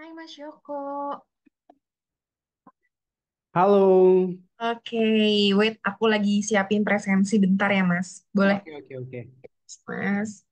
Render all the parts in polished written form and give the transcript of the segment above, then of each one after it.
Hai Mas Yoko. Halo. Oke, wait, aku lagi siapin presensi bentar ya Mas. Boleh, Oke, oke, oke. Mas?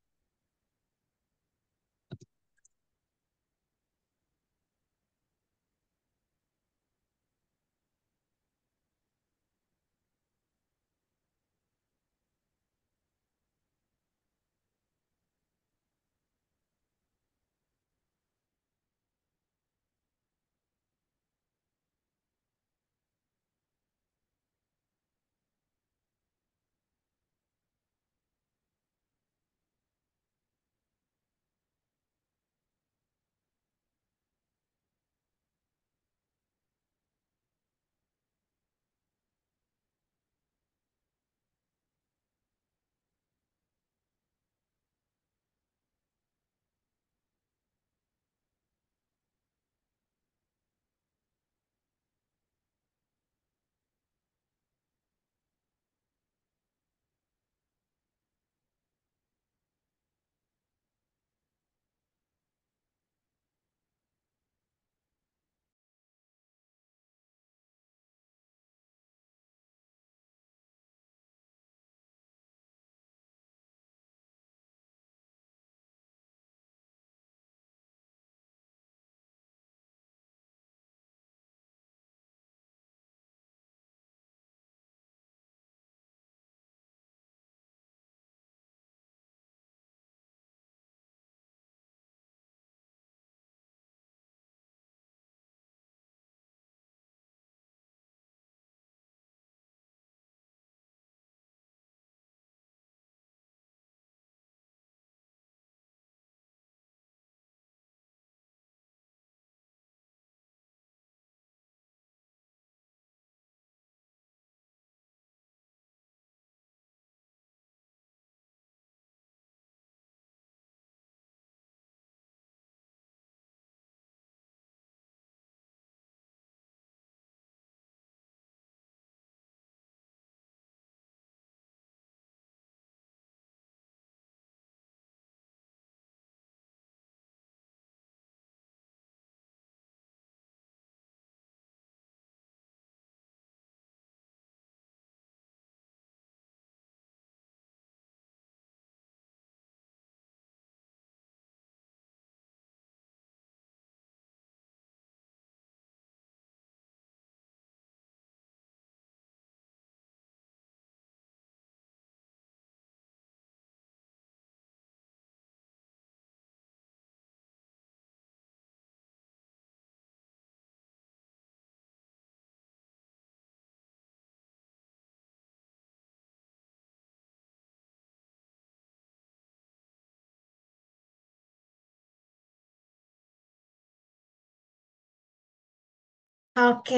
Oke,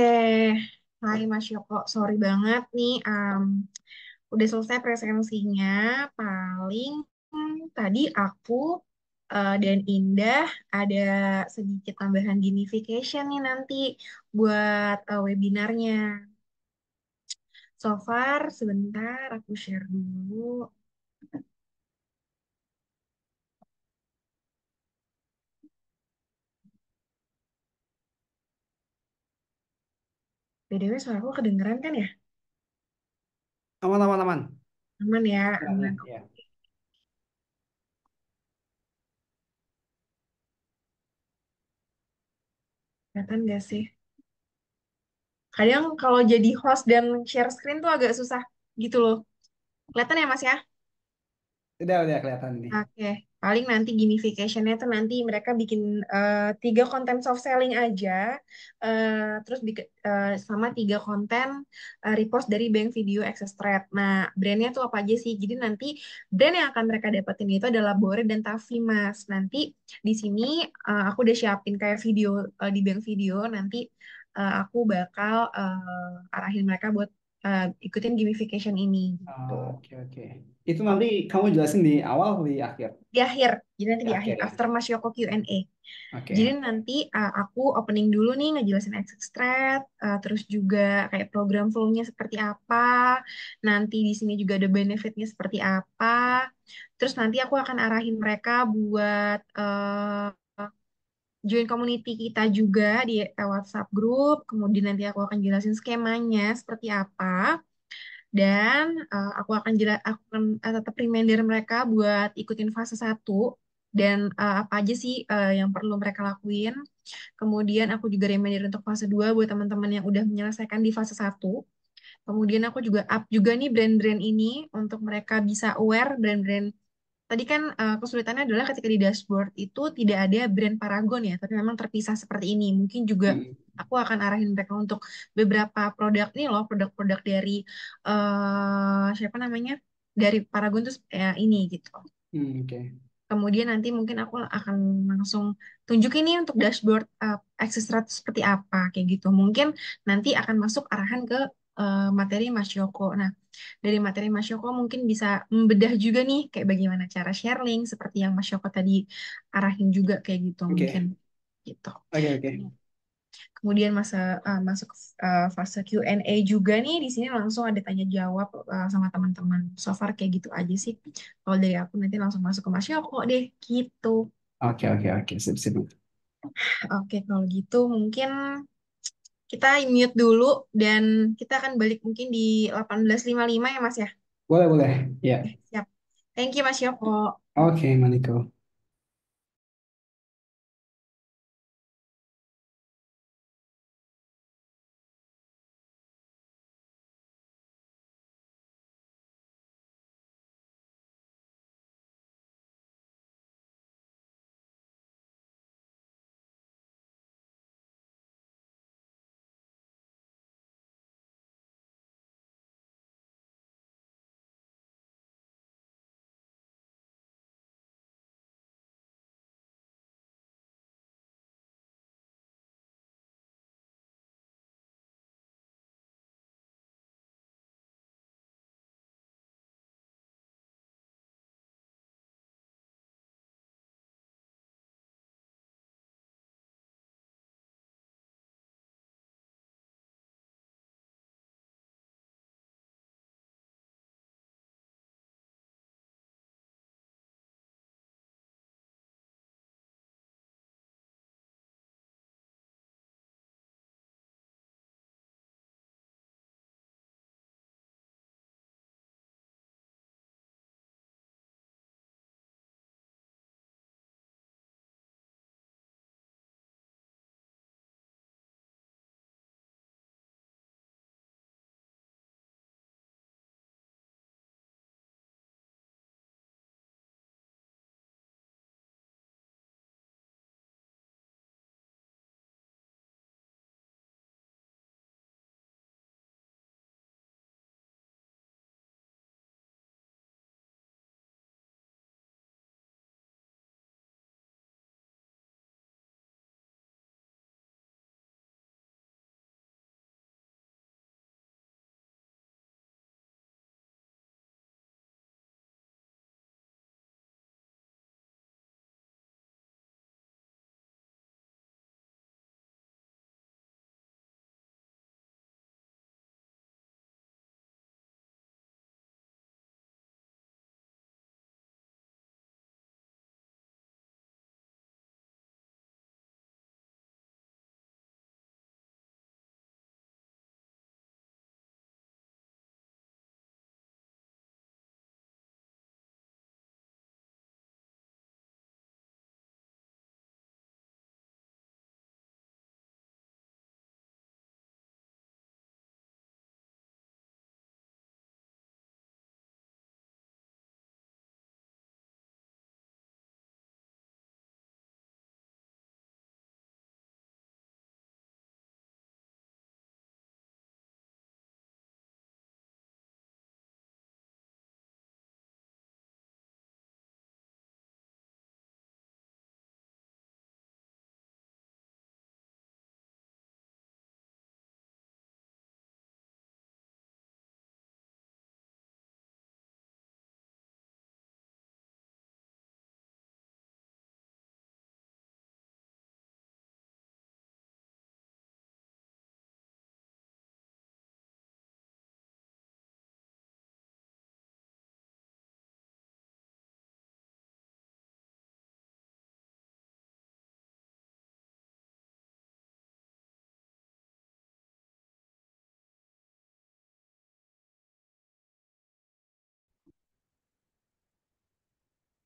hai Mas Yoko. Sorry banget nih, udah selesai presensinya. Paling tadi aku dan Indah ada sedikit tambahan gamification nih nanti buat webinarnya. So far, sebentar aku share dulu. BTW suaraku kedengeran kan ya? Aman, aman, aman. Aman ya, Ya, ya, aman. ya. Kelihatan gak sih? Kadang kalau jadi host dan share screen tuh agak susah gitu loh. Kelihatan ya Mas ya? Udah kelihatan ini. Oke, paling nanti gamification-nya tuh nanti mereka bikin tiga konten soft selling aja, terus sama tiga konten repost dari Bank Video Access Thread. Nah, brandnya tuh apa aja sih? Jadi nanti brand yang akan mereka dapetin itu adalah Bore dan Tafi, Mas. Nanti di sini aku udah siapin kayak video di Bank Video. Nanti aku bakal arahin mereka buat ikutin gamification ini gitu. Oke, oke. Itu nanti kamu jelasin di awal atau di akhir? Di akhir, jadi nanti Di di akhir akhir ya. after Mas Yoko Q&A. Jadi Oke. nanti aku opening dulu nih ngejelasin extract, terus juga kayak program flow-nya seperti apa, nanti di sini juga ada benefitnya seperti apa, terus nanti aku akan arahin mereka buat join community kita juga di WhatsApp group. Kemudian nanti aku akan jelasin skemanya seperti apa. Dan aku akan tetap reminder mereka buat ikutin fase satu dan apa aja sih yang perlu mereka lakuin. Kemudian aku juga reminder untuk fase 2 buat teman-teman yang udah menyelesaikan di fase satu. Kemudian aku juga up juga nih brand-brand ini untuk mereka bisa aware brand-brand. Tadi kan kesulitannya adalah ketika di dashboard itu tidak ada brand Paragon ya, tapi memang terpisah seperti ini. Mungkin juga Hmm, aku akan arahin mereka untuk beberapa produk nih loh, produk-produk dari siapa namanya? Dari Paragon tuh ini gitu. oke. Kemudian nanti mungkin aku akan langsung tunjukin nih untuk dashboard Access Rate seperti apa kayak gitu. Mungkin nanti akan masuk arahan ke materi Mas Yoko. Nah, dari materi Mas Yoko mungkin bisa membedah juga nih kayak bagaimana cara share link seperti yang Mas Yoko tadi arahin juga kayak gitu mungkin Oke, gitu. oke, oke. Kemudian masuk fase Q&A juga nih di sini langsung ada tanya jawab sama teman-teman. So far kayak gitu aja sih. Kalau dari aku nanti langsung masuk ke Mas Yoko deh gitu. Oke, oke, oke. Sip, sip. Oke, kalau gitu mungkin kita mute dulu dan kita akan balik mungkin di 18.55 ya Mas ya. Boleh, boleh. Ya. Siap. Thank you Mas Yoko. Oke, Maniko.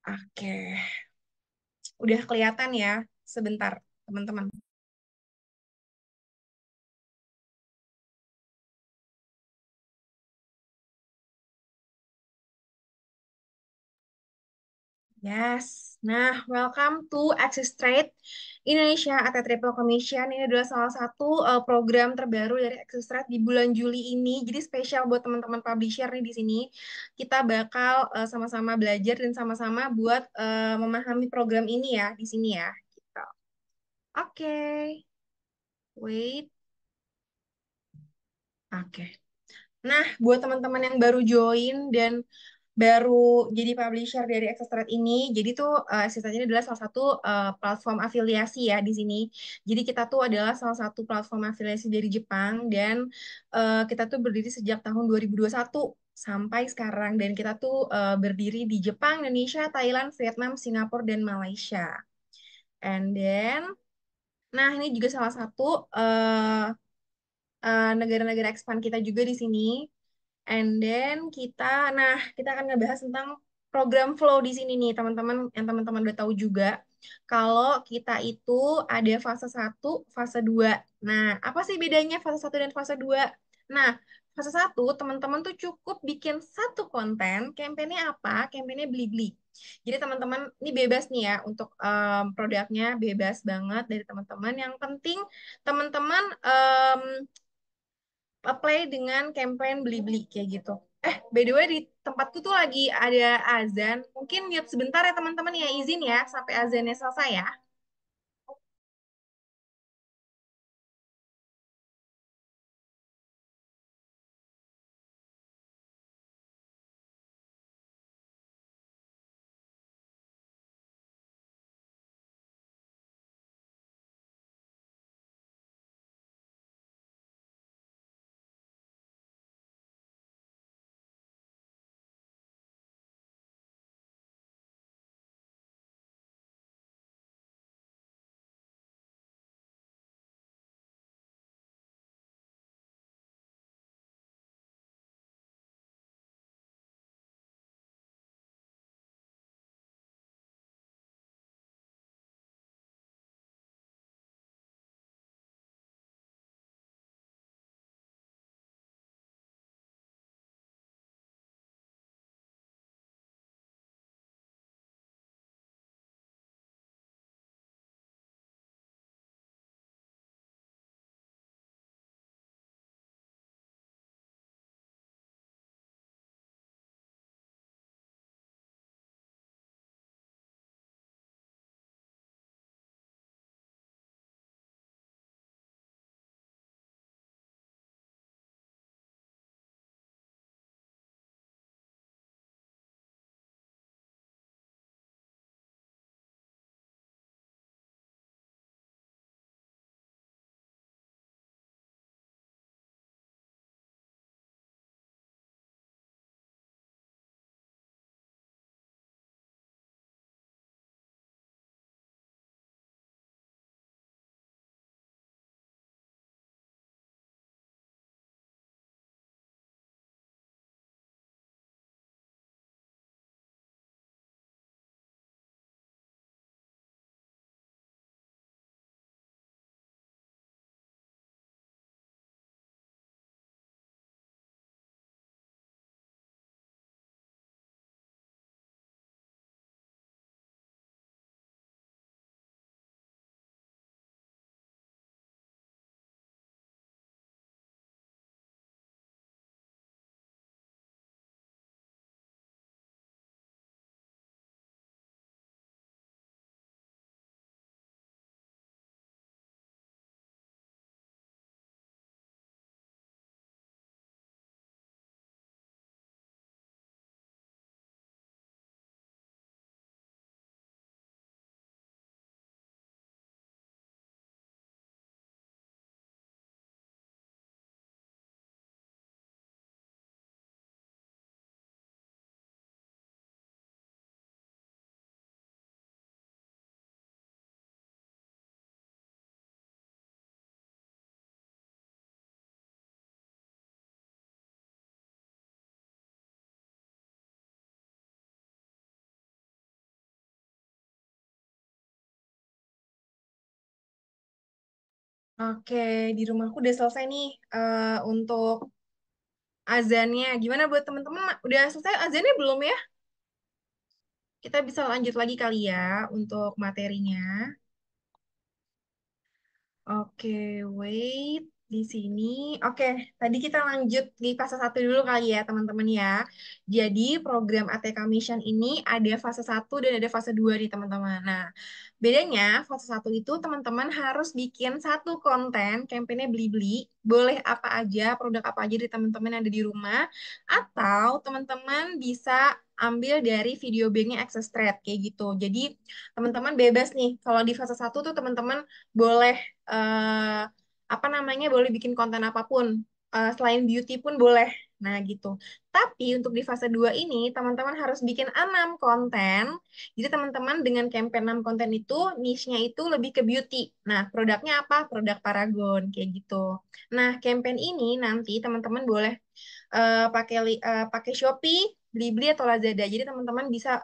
Oke, udah kelihatan ya sebentar, teman-teman. Yes. Nah, welcome to Access Trade Indonesia atau Triple Commission. Ini adalah salah satu program terbaru dari Access Trade di bulan Juli ini. Jadi spesial buat teman-teman publisher nih di sini. Kita bakal sama-sama belajar dan sama-sama buat memahami program ini ya di sini ya. Gitu. Oke, wait. Oke. Nah, buat teman-teman yang baru join dan baru jadi publisher dari Access Trade ini, jadi tuh Access Trade ini adalah salah satu platform afiliasi ya di sini. Jadi kita tuh adalah salah satu platform afiliasi dari Jepang dan kita tuh berdiri sejak tahun 2021 sampai sekarang dan kita tuh berdiri di Jepang, Indonesia, Thailand, Vietnam, Singapura dan Malaysia. And then, nah ini juga salah satu negara-negara expand kita juga di sini. And then kita akan ngebahas tentang program flow di sini nih, teman-teman, yang teman-teman udah tahu juga. Kalau kita itu ada fase satu, fase 2. Nah, apa sih bedanya fase satu dan fase 2? Nah, fase satu teman-teman tuh cukup bikin satu konten, kampanye apa? Kampanye Blibli. Jadi teman-teman ini bebas nih ya untuk produknya bebas banget dari teman-teman. Yang penting teman-teman apply dengan campaign beli-beli kayak gitu. By the way di tempatku tuh lagi ada azan. Mungkin mute sebentar ya teman-teman ya, izin ya sampai azannya selesai ya. Oke, di rumahku udah selesai nih untuk azannya. Gimana buat teman-teman? Udah selesai azannya belum ya? Kita bisa lanjut lagi kali ya untuk materinya. Oke, wait di sini. Oke, tadi kita lanjut di fase satu dulu kali ya, teman-teman ya. Jadi, program ATK Mission ini ada fase satu dan ada fase 2 nih, teman-teman. Nah, bedanya fase satu itu teman-teman harus bikin satu konten kampanye Blibli, boleh apa aja, produk apa aja di teman-teman yang ada di rumah, atau teman-teman bisa ambil dari video banknya Access Trade kayak gitu. Jadi, teman-teman bebas nih. Kalau di fase satu tuh teman-teman boleh eh, apa namanya boleh bikin konten apapun. Selain beauty pun boleh. Nah, gitu. Tapi untuk di fase 2 ini, teman-teman harus bikin 6 konten. Jadi, teman-teman dengan campaign 6 konten itu, niche-nya itu lebih ke beauty. Nah, produknya apa? Produk Paragon, kayak gitu. Nah, campaign ini nanti teman-teman boleh pakai Shopee, Blibli atau Lazada. Jadi teman-teman bisa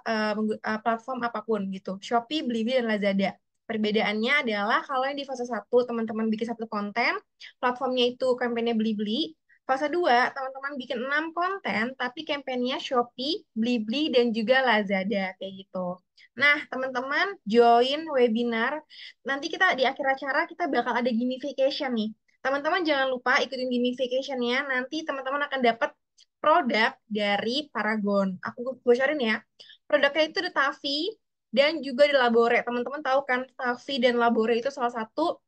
platform apapun gitu. Shopee, Blibli dan Lazada. Perbedaannya adalah kalau yang di fase satu teman-teman bikin satu konten, platformnya itu kampanye Blibli. Fase 2 teman-teman bikin 6 konten, tapi kampanyenya Shopee, Blibli, dan juga Lazada, kayak gitu. Nah, teman-teman join webinar. Nanti kita di akhir acara kita bakal ada gamification nih. Teman-teman jangan lupa ikutin gamification-nya. Nanti teman-teman akan dapat produk dari Paragon. Aku bocorin ya. Produknya itu The Taffy dan juga The Labore. Teman-teman tahu kan Taffy dan Labore itu salah satu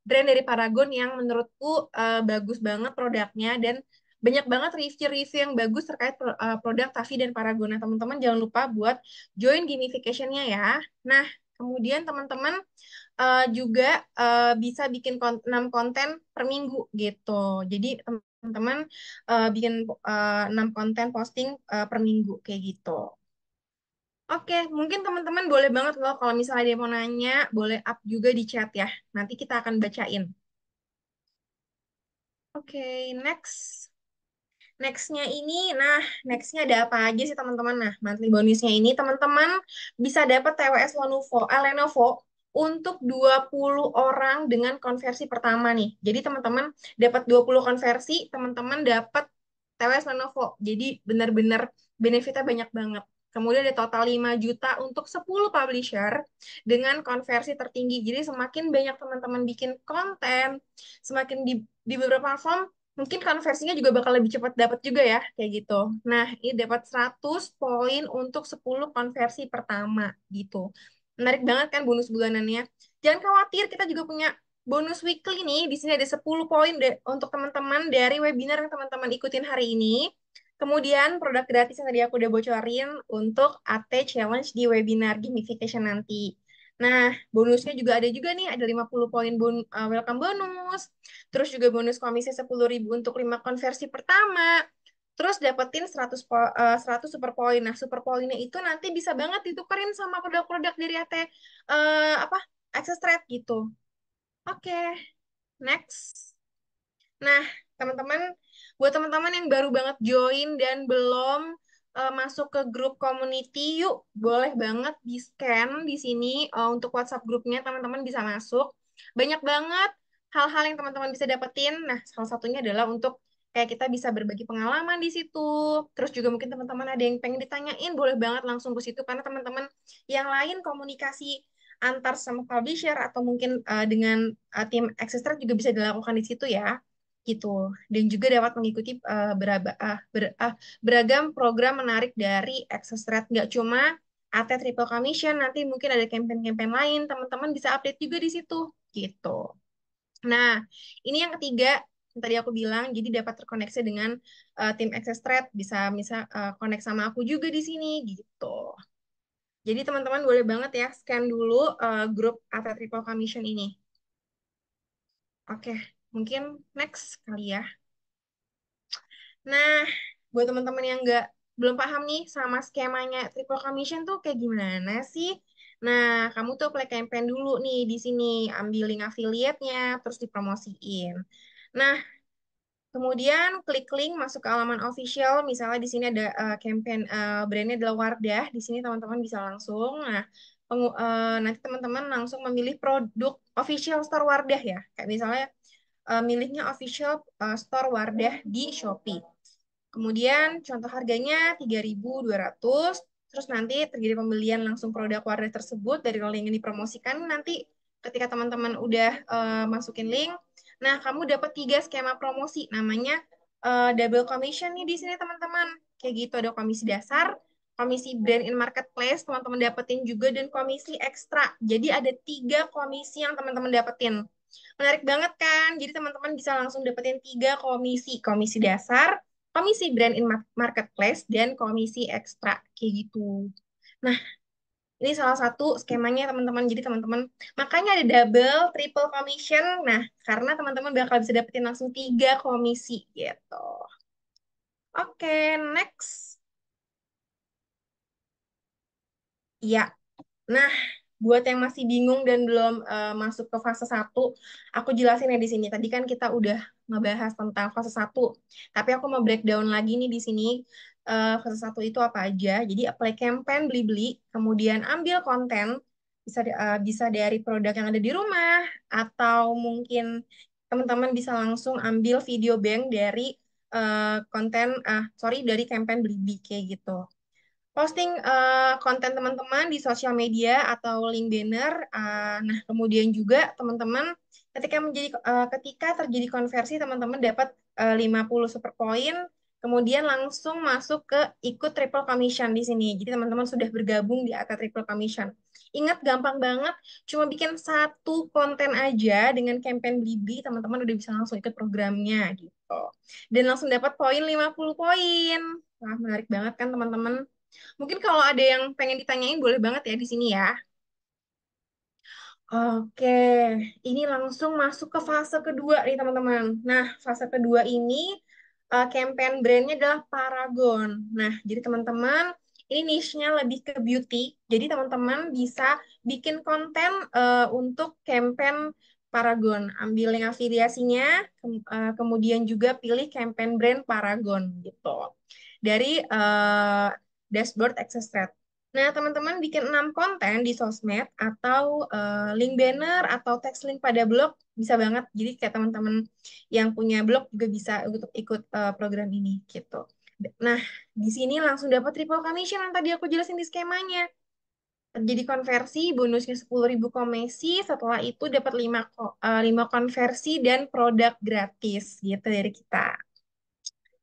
brand dari Paragon yang menurutku bagus banget produknya dan banyak banget review-review yang bagus terkait produk Taffy dan Paragon. Nah, teman-teman jangan lupa buat join gamification-nya ya. Nah, kemudian teman-teman juga bisa bikin 6 konten per minggu gitu. Jadi teman-teman bikin 6 konten posting per minggu kayak gitu. Oke, mungkin teman-teman boleh banget loh kalau misalnya dia mau nanya, boleh up juga di chat ya. Nanti kita akan bacain. Oke, next. Nextnya ini, nah, nextnya ada apa aja sih teman-teman? Nah, monthly bonusnya ini teman-teman bisa dapat TWS Lenovo untuk 20 orang dengan konversi pertama nih. Jadi teman-teman dapat 20 konversi, teman-teman dapat TWS Lenovo. Jadi benar-benar benefitnya banyak banget. Kemudian ada total 5 juta untuk 10 publisher dengan konversi tertinggi. Jadi semakin banyak teman-teman bikin konten, semakin di beberapa platform mungkin konversinya juga bakal lebih cepat dapat juga ya, kayak gitu. Nah, ini dapat 100 poin untuk 10 konversi pertama gitu. Menarik banget kan bonus bulanannya. Jangan khawatir, kita juga punya bonus weekly nih. Di sini ada 10 poin untuk teman-teman dari webinar yang teman-teman ikutin hari ini. Kemudian produk gratis yang tadi aku udah bocorin untuk AT Challenge di webinar gamification nanti. Nah, bonusnya juga nih, ada 50 poin welcome bonus, terus juga bonus komisi 10.000 untuk 5 konversi pertama, terus dapetin 100 super poin. Nah, super poinnya itu nanti bisa banget ditukerin sama produk-produk dari AT, apa, Access Trade gitu. Oke, next. Nah, teman-teman, buat teman-teman yang baru banget join dan belum masuk ke grup community, yuk boleh banget di-scan di sini untuk WhatsApp grupnya teman-teman bisa masuk. Banyak banget hal-hal yang teman-teman bisa dapetin. Nah, salah satunya adalah untuk kayak kita bisa berbagi pengalaman di situ. Terus juga mungkin teman-teman ada yang pengen ditanyain, boleh banget langsung ke situ karena teman-teman yang lain komunikasi antar sama publisher atau mungkin dengan tim Extra juga bisa dilakukan di situ ya gitu. Dan juga dapat mengikuti beragam program menarik dari Access Trade. Nggak cuma AT Triple Commission, nanti mungkin ada campaign-campaign lain, teman-teman bisa update juga di situ gitu. Nah, ini yang ketiga yang tadi aku bilang, jadi dapat terkoneksi dengan tim Access Trade, bisa connect sama aku juga di sini gitu. Jadi teman-teman boleh banget ya scan dulu grup AT Triple Commission ini. Oke, mungkin next kali ya. Nah, buat teman-teman yang belum paham nih sama skemanya triple commission tuh kayak gimana sih? Nah, kamu tuh play campaign dulu nih di sini, ambil link affiliate-nya, terus dipromosiin. Nah, kemudian klik link masuk ke halaman official, misalnya di sini ada campaign brandnya adalah Wardah, di sini teman-teman bisa langsung. Nah, nanti teman-teman langsung memilih produk official store Wardah ya. Kayak misalnya milihnya official store Wardah di Shopee. Kemudian contoh harganya 3.200. Terus nanti terjadi pembelian langsung produk Wardah tersebut dari link yang dipromosikan. Nanti ketika teman-teman udah masukin link, nah kamu dapat 3 skema promosi. Namanya double commission nih di sini teman-teman. Kayak gitu ada komisi dasar, komisi brand in marketplace teman-teman dapetin juga dan komisi ekstra. Jadi ada 3 komisi yang teman-teman dapetin. Menarik banget kan? Jadi teman-teman bisa langsung dapetin 3 komisi. Komisi dasar, komisi brand in marketplace, dan komisi ekstra. Kayak gitu. Nah, ini salah satu skemanya teman-teman. Jadi teman-teman, makanya ada double, triple commission. Nah, karena teman-teman bakal bisa dapetin langsung 3 komisi gitu. Oke, next. Ya, nah, buat yang masih bingung dan belum masuk ke fase 1, aku jelasin ya di sini. Tadi kan kita udah ngebahas tentang fase 1, tapi aku mau breakdown lagi nih di sini. Fase 1 itu apa aja? Jadi apply campaign beli-beli, kemudian ambil konten, bisa dari produk yang ada di rumah, atau mungkin teman-teman bisa langsung ambil video bank dari dari campaign beli-beli kayak gitu. Posting konten teman-teman di sosial media atau link banner. Nah, kemudian juga teman-teman ketika terjadi konversi teman-teman dapat 50 super poin, kemudian langsung masuk ke ikut triple commission di sini. Jadi teman-teman sudah bergabung di ATA triple commission. Ingat gampang banget, cuma bikin 1 konten aja dengan campaign Blibli, teman-teman udah bisa langsung ikut programnya gitu. Dan langsung dapat poin 50 poin. Wah, menarik banget kan teman-teman? Mungkin kalau ada yang pengen ditanyain boleh banget ya di sini ya. Oke, ini langsung masuk ke fase 2 nih teman-teman. Nah, fase 2 ini campaign brandnya adalah Paragon. Nah, jadi teman-teman ini niche-nya lebih ke beauty. Jadi teman-teman bisa bikin konten untuk campaign Paragon. Ambil link afiliasinya, kemudian juga pilih campaign brand Paragon gitu. Dari dashboard Access Rate. Nah, teman-teman bikin 6 konten di sosmed atau link banner atau text link pada blog bisa banget. Jadi kayak teman-teman yang punya blog juga bisa untuk ikut program ini gitu. Nah, di sini langsung dapat triple commission yang tadi aku jelasin di skemanya. Terjadi konversi, bonusnya 10.000 komisi, setelah itu dapat 5 konversi dan produk gratis gitu dari kita.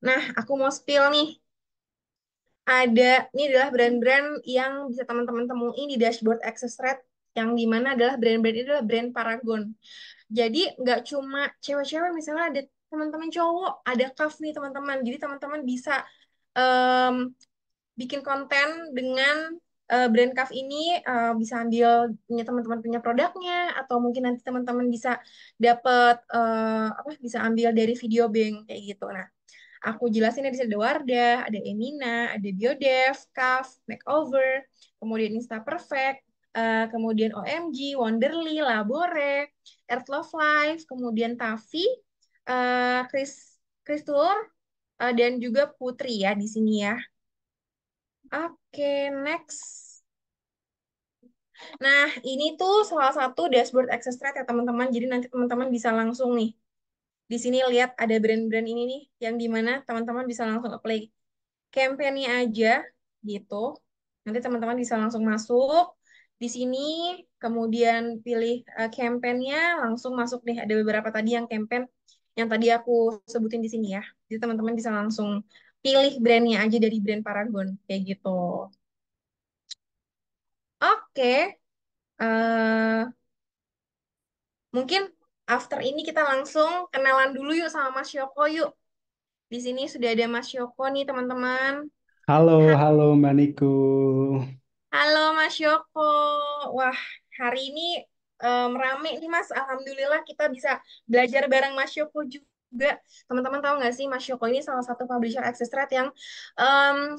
Nah, aku mau spill nih ini adalah brand-brand yang bisa teman-teman temuin di dashboard Access Rate, yang dimana adalah brand-brand itu adalah brand Paragon. Jadi nggak cuma cewek-cewek, misalnya ada teman-teman cowok, ada kaf nih teman-teman. Jadi teman-teman bisa em, bikin konten dengan brand kaf ini, bisa ambil punya teman-teman punya produknya, atau mungkin nanti teman-teman bisa dapat bisa ambil dari video bank kayak gitu. Nah, aku jelasin di sini ada Wardah, ada Emina, ada Biodev, CAF, Makeover, kemudian Insta Perfect, kemudian OMG, Wonderly, Labore, Earth Love Life, kemudian Tavi, Chris Tour, dan juga Putri ya di sini ya. Oke, next. Nah, ini tuh salah satu dashboard access rate ya teman-teman. Jadi nanti teman-teman bisa langsung nih. Di sini lihat ada brand-brand ini nih, yang dimana teman-teman bisa langsung apply campaign-nya aja gitu. Nanti teman-teman bisa langsung masuk di sini, kemudian pilih campaign-nya, langsung masuk nih. Ada beberapa tadi yang campaign yang tadi aku sebutin di sini ya. Jadi teman-teman bisa langsung pilih brand-nya aja dari brand Paragon kayak gitu. Oke, eh, mungkin after ini kita langsung kenalan dulu yuk sama Mas Yoko yuk. Di sini sudah ada Mas Yoko nih teman-teman. Halo, halo Mbak Niku. Halo Mas Yoko. Wah, hari ini rame nih Mas. Alhamdulillah kita bisa belajar bareng Mas Yoko juga. Teman-teman tahu nggak sih Mas Yoko ini salah satu publisher Access Trade yang em,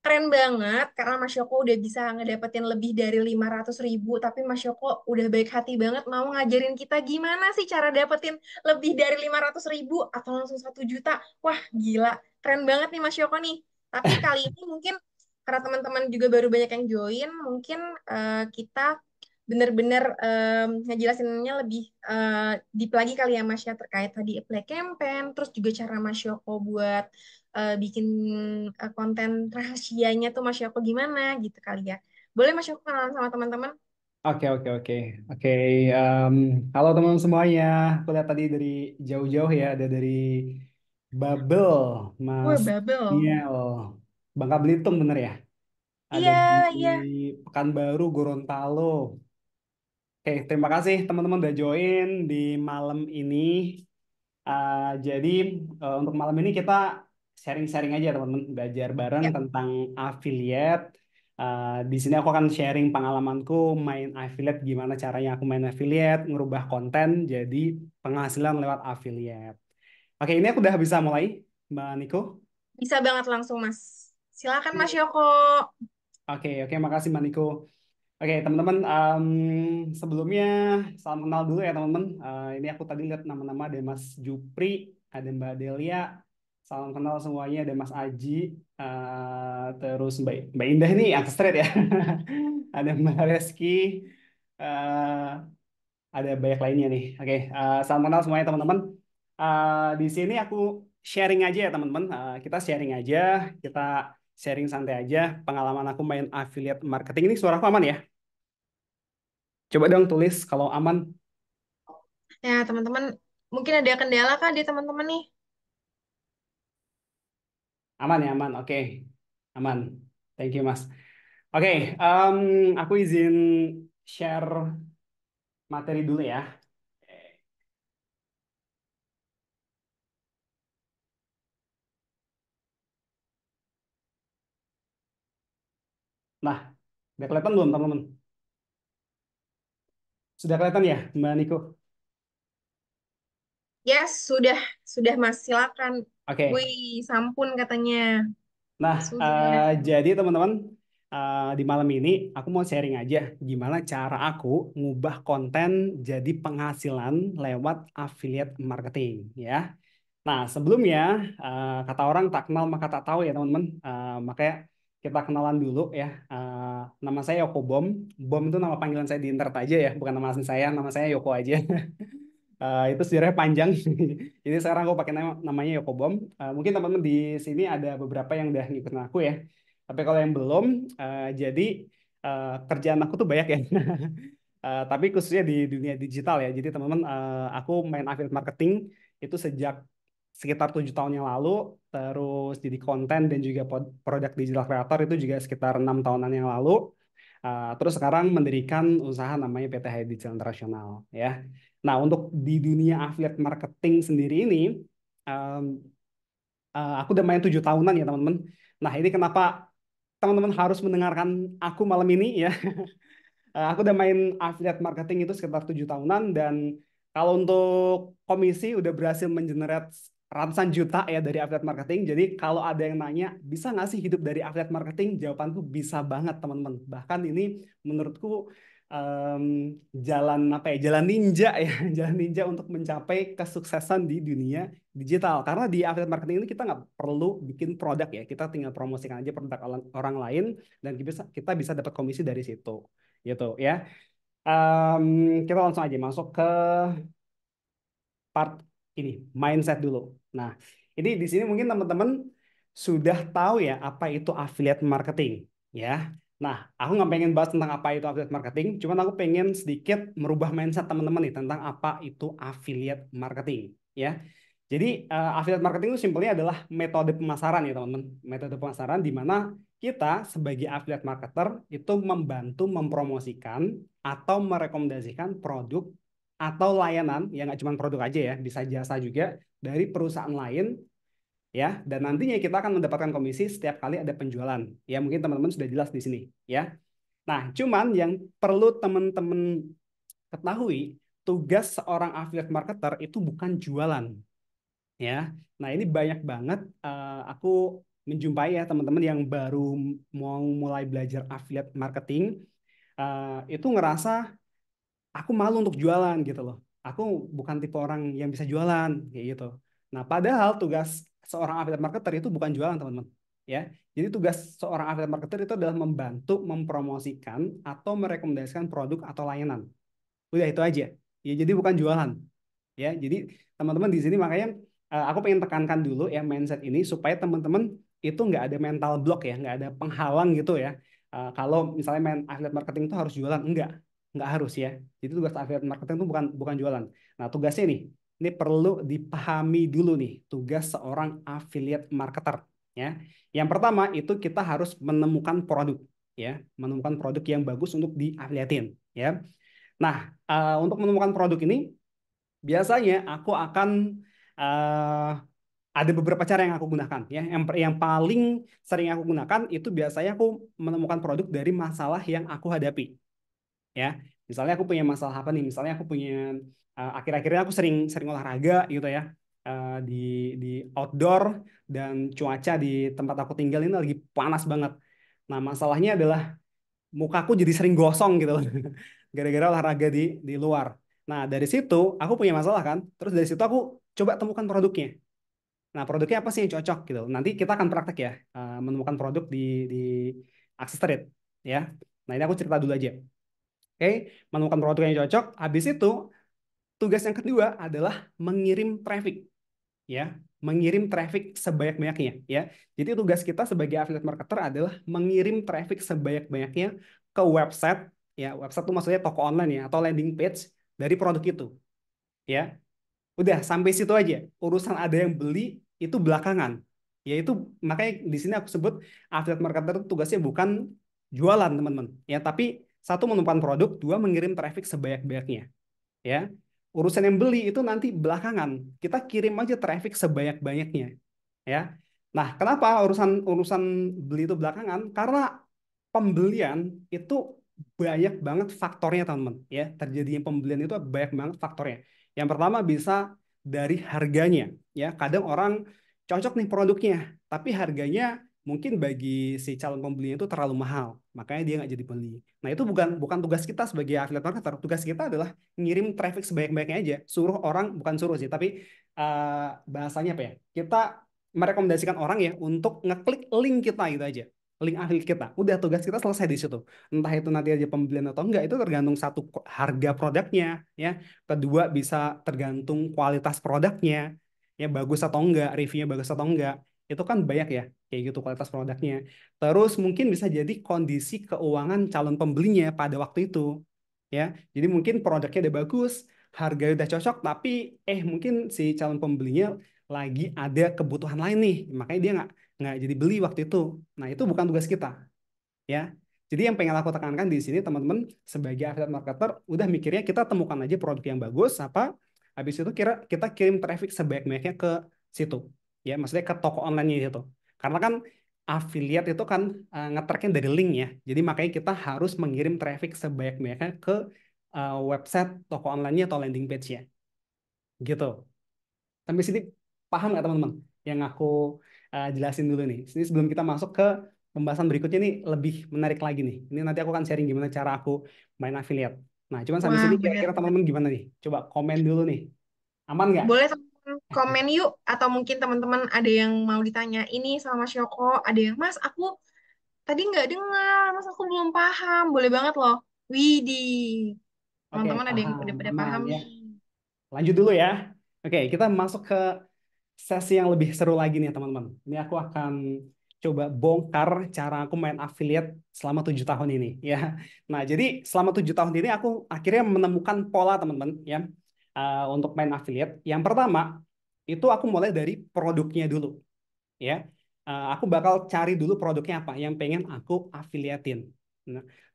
keren banget karena Mas Yoko udah bisa ngedapetin lebih dari 500.000. Tapi Mas Yoko udah baik hati banget mau ngajarin kita gimana sih cara dapetin lebih dari 500.000 atau langsung 1 juta. Wah, gila. Keren banget nih Mas Yoko nih. Tapi kali ini mungkin karena teman-teman juga baru banyak yang join, mungkin kita benar-benar ngejelasinnya lebih deep lagi kali ya Mas ya terkait tadi apply campaign, terus juga cara Mas Yoko buat bikin konten rahasianya tuh Mas Yoko gimana gitu kali ya. Boleh Mas Yoko kenalan sama teman-teman? Oke, oke, oke. Oke, em, halo teman-teman semuanya. Aku lihat tadi dari jauh-jauh ya, ada dari Babel, Wah, Mas Babel. Niel. Bangka Belitung bener ya? Ada Iya, di iya. Pekanbaru, Gorontalo. Oke, terima kasih teman-teman udah join di malam ini. Jadi untuk malam ini kita sharing-sharing aja teman-teman, belajar bareng Ya, tentang affiliate. Di sini aku akan sharing pengalamanku main affiliate, gimana caranya aku main affiliate, ngerubah konten jadi penghasilan lewat affiliate. Oke, ini aku udah bisa mulai, Mbak Niko. bisa banget langsung Mas. Silakan Mas Yoko. Oke, oke, makasih Mbak Niko. Oke, teman-teman, sebelumnya salam kenal dulu ya teman-teman. Ini aku tadi lihat nama-nama ada Mas Jupri, ada Mbak Delia. Salam kenal semuanya, ada Mas Aji, terus Mbak Indah ini yang straight ya. Ada Mbak Reski, eh, ada banyak lainnya nih. Oke, salam kenal semuanya teman-teman. Di sini aku sharing aja ya teman-teman. Kita sharing aja, kita sharing santai aja. Pengalaman aku main affiliate marketing ini suaraku aman ya? Coba dong tulis kalau aman. Ya, teman-teman, mungkin ada kendala kah di teman-teman nih? Aman ya, aman. Oke, aman. Thank you, Mas. Oke, aku izin share materi dulu ya. Nah, udah kelihatan belum, teman-teman? Sudah kelihatan ya, Mbak Niko? Yes, sudah Mas, silakan. Oke. Wih, sampun katanya. Nah, Sudah. jadi teman-teman, di malam ini aku mau sharing aja gimana cara aku ngubah konten jadi penghasilan lewat affiliate marketing, ya. Nah, sebelumnya kata orang tak kenal maka tak tahu ya teman-teman. Makanya kita kenalan dulu ya. Nama saya Yoko Bom. Bom itu nama panggilan saya di internet aja ya, bukan nama asli saya. Nama saya Yoko aja. Itu sejarahnya panjang. Jadi sekarang aku pakai namanya Yoko Bom. Mungkin teman-teman di sini ada beberapa yang udah ngikutin aku ya. Tapi kalau yang belum, jadi kerjaan aku tuh banyak ya. Tapi khususnya di dunia digital ya. Jadi teman-teman, aku main affiliate marketing itu sejak sekitar 7 tahun yang lalu. Terus jadi konten dan juga produk digital creator itu juga sekitar 6 tahunan yang lalu. Terus sekarang mendirikan usaha namanya PT Hai Digital Internasional ya. Nah untuk di dunia affiliate marketing sendiri ini, um, aku udah main 7 tahunan ya teman-teman. Nah ini kenapa teman-teman harus mendengarkan aku malam ini ya. Aku udah main affiliate marketing itu sekitar 7 tahunan dan kalau untuk komisi udah berhasil mengenerate ratusan juta ya dari affiliate marketing. Jadi kalau ada yang nanya bisa nggak sih hidup dari affiliate marketing? Jawabanku bisa banget teman-teman. Bahkan ini menurutku em, jalan apa ya? Jalan ninja ya, jalan ninja untuk mencapai kesuksesan di dunia digital. Karena di affiliate marketing ini kita nggak perlu bikin produk ya, kita tinggal promosikan aja produk orang lain dan kita bisa dapat komisi dari situ gitu ya. Kita langsung aja masuk ke part ini, mindset dulu. Nah, ini di sini mungkin teman-teman sudah tahu ya apa itu affiliate marketing ya. Nah, aku nggak pengen bahas tentang apa itu affiliate marketing, cuman aku pengen sedikit merubah mindset teman-teman nih tentang apa itu affiliate marketing ya. Jadi affiliate marketing itu simpelnya adalah metode pemasaran ya teman-teman. Metode pemasaran di mana kita sebagai affiliate marketer itu membantu mempromosikan atau merekomendasikan produk atau layanan yang nggak cuma produk aja ya, bisa jasa juga dari perusahaan lain ya. Dan nantinya kita akan mendapatkan komisi setiap kali ada penjualan. Ya mungkin teman-teman sudah jelas di sini ya. Nah, cuman yang perlu teman-teman ketahui, tugas seorang affiliate marketer itu bukan jualan ya. Nah, ini banyak banget aku menjumpai ya teman-teman yang baru mau mulai belajar affiliate marketing itu ngerasa aku malu untuk jualan gitu loh. Aku bukan tipe orang yang bisa jualan kayak gitu. Nah, padahal tugas seorang affiliate marketer itu bukan jualan, teman-teman. ya. Jadi tugas seorang affiliate marketer itu adalah membantu mempromosikan atau merekomendasikan produk atau layanan. Udah itu aja. Ya, jadi bukan jualan. Ya, jadi teman-teman di sini makanya aku pengen tekankan dulu ya mindset ini supaya teman-teman itu nggak ada mental block ya, nggak ada penghalang gitu ya. Kalau misalnya main affiliate marketing itu harus jualan, nggak harus ya. Jadi tugas affiliate marketing itu bukan bukan jualan. Nah, tugasnya nih, ini perlu dipahami dulu nih, tugas seorang affiliate marketer ya. Yang pertama itu kita harus menemukan produk ya, menemukan produk yang bagus untuk diafiliatin ya. Nah, untuk menemukan produk ini biasanya aku akan uh, ada beberapa cara yang aku gunakan ya. Yang paling sering aku gunakan itu biasanya aku menemukan produk dari masalah yang aku hadapi ya. Misalnya aku punya masalah apa nih? Misalnya aku punya akhir-akhirnya aku sering sering olahraga gitu ya. Di outdoor dan cuaca di tempat aku tinggal ini lagi panas banget. Nah, masalahnya adalah mukaku jadi sering gosong gitu gara-gara olahraga di luar. Nah, dari situ aku punya masalah kan. Terus dari situ aku coba temukan produknya. Nah, produknya apa sih yang cocok gitu. Nanti kita akan praktek ya menemukan produk di Access Trade ya. Nah, ini aku cerita dulu aja. Oke, menemukan produk yang cocok. Habis itu tugas yang kedua adalah mengirim traffic ya, mengirim traffic sebanyak-banyaknya ya. Jadi tugas kita sebagai affiliate marketer adalah mengirim traffic sebanyak-banyaknya ke website ya. Website itu maksudnya toko online ya atau landing page dari produk itu ya. Udah sampai situ aja. Urusan ada yang beli itu belakangan. Yaitu makanya di sini aku sebut affiliate marketer itu tugasnya bukan jualan, teman-teman. Ya, tapi satu menemukan produk, dua mengirim traffic sebanyak-banyaknya. Ya, urusan yang beli itu nanti belakangan. Kita kirim aja traffic sebanyak-banyaknya. Ya. Nah, kenapa urusan urusan beli itu belakangan? Karena pembelian itu banyak banget faktornya, teman-teman. Ya, terjadinya pembelian itu banyak banget faktornya. Yang pertama bisa dari harganya. Ya, kadang orang cocok nih produknya, tapi harganya mungkin bagi si calon pembelinya itu terlalu mahal, makanya dia nggak jadi beli. Nah, itu bukan bukan tugas kita sebagai affiliate marketer. Tugas kita adalah ngirim traffic sebanyak-banyaknya aja. Suruh orang, bukan suruh sih, tapi bahasanya apa ya? Kita merekomendasikan orang ya untuk ngeklik link kita gitu aja. Link affiliate kita. Udah tugas kita selesai di situ. Entah itu nanti aja pembelian atau enggak, itu tergantung satu harga produknya ya. Kedua bisa tergantung kualitas produknya. Ya bagus atau enggak, reviewnya bagus atau enggak. Itu kan banyak ya kayak gitu kualitas produknya. Terus mungkin bisa jadi kondisi keuangan calon pembelinya pada waktu itu ya. Jadi mungkin produknya udah bagus, harga udah cocok, tapi mungkin si calon pembelinya lagi ada kebutuhan lain nih, makanya dia nggak jadi beli waktu itu. Nah, itu bukan tugas kita ya. Jadi yang pengen aku tekankan di sini teman-teman, sebagai affiliate marketer udah mikirnya kita temukan aja produk yang bagus apa, habis itu kira kita kirim traffic sebanyak-banyaknya ke situ ya, maksudnya ke toko online itu. Karena kan affiliate itu kan nge-tracknya dari link ya, jadi makanya kita harus mengirim traffic sebanyak-banyaknya ke website toko online-nya atau landing page-nya gitu. Sampai sini paham nggak teman-teman yang aku jelasin dulu nih. Ini sebelum kita masuk ke pembahasan berikutnya nih lebih menarik lagi nih. Ini nanti aku akan sharing gimana cara aku main affiliate. Nah, cuman sampai Wah, sini benar kira-kira banget. teman-teman gimana nih? Coba komen dulu nih. Aman nggak? Boleh teman-teman komen yuk, atau mungkin teman-teman ada yang mau ditanya ini sama Mas Yoko, ada yang Mas aku tadi nggak dengar, Mas aku belum paham, boleh banget loh. Widih, Oke, teman-teman ada yang paham, udah pada aman paham ya. nih. Lanjut dulu ya. Oke, kita masuk ke sesi yang lebih seru lagi nih teman-teman. Ini aku akan coba bongkar cara aku main affiliate selama 7 tahun ini ya. Nah, jadi selama 7 tahun ini aku akhirnya menemukan pola teman-teman ya untuk main affiliate. Yang pertama itu aku mulai dari produknya dulu ya. Aku bakal cari dulu produknya apa yang pengen aku affiliatein.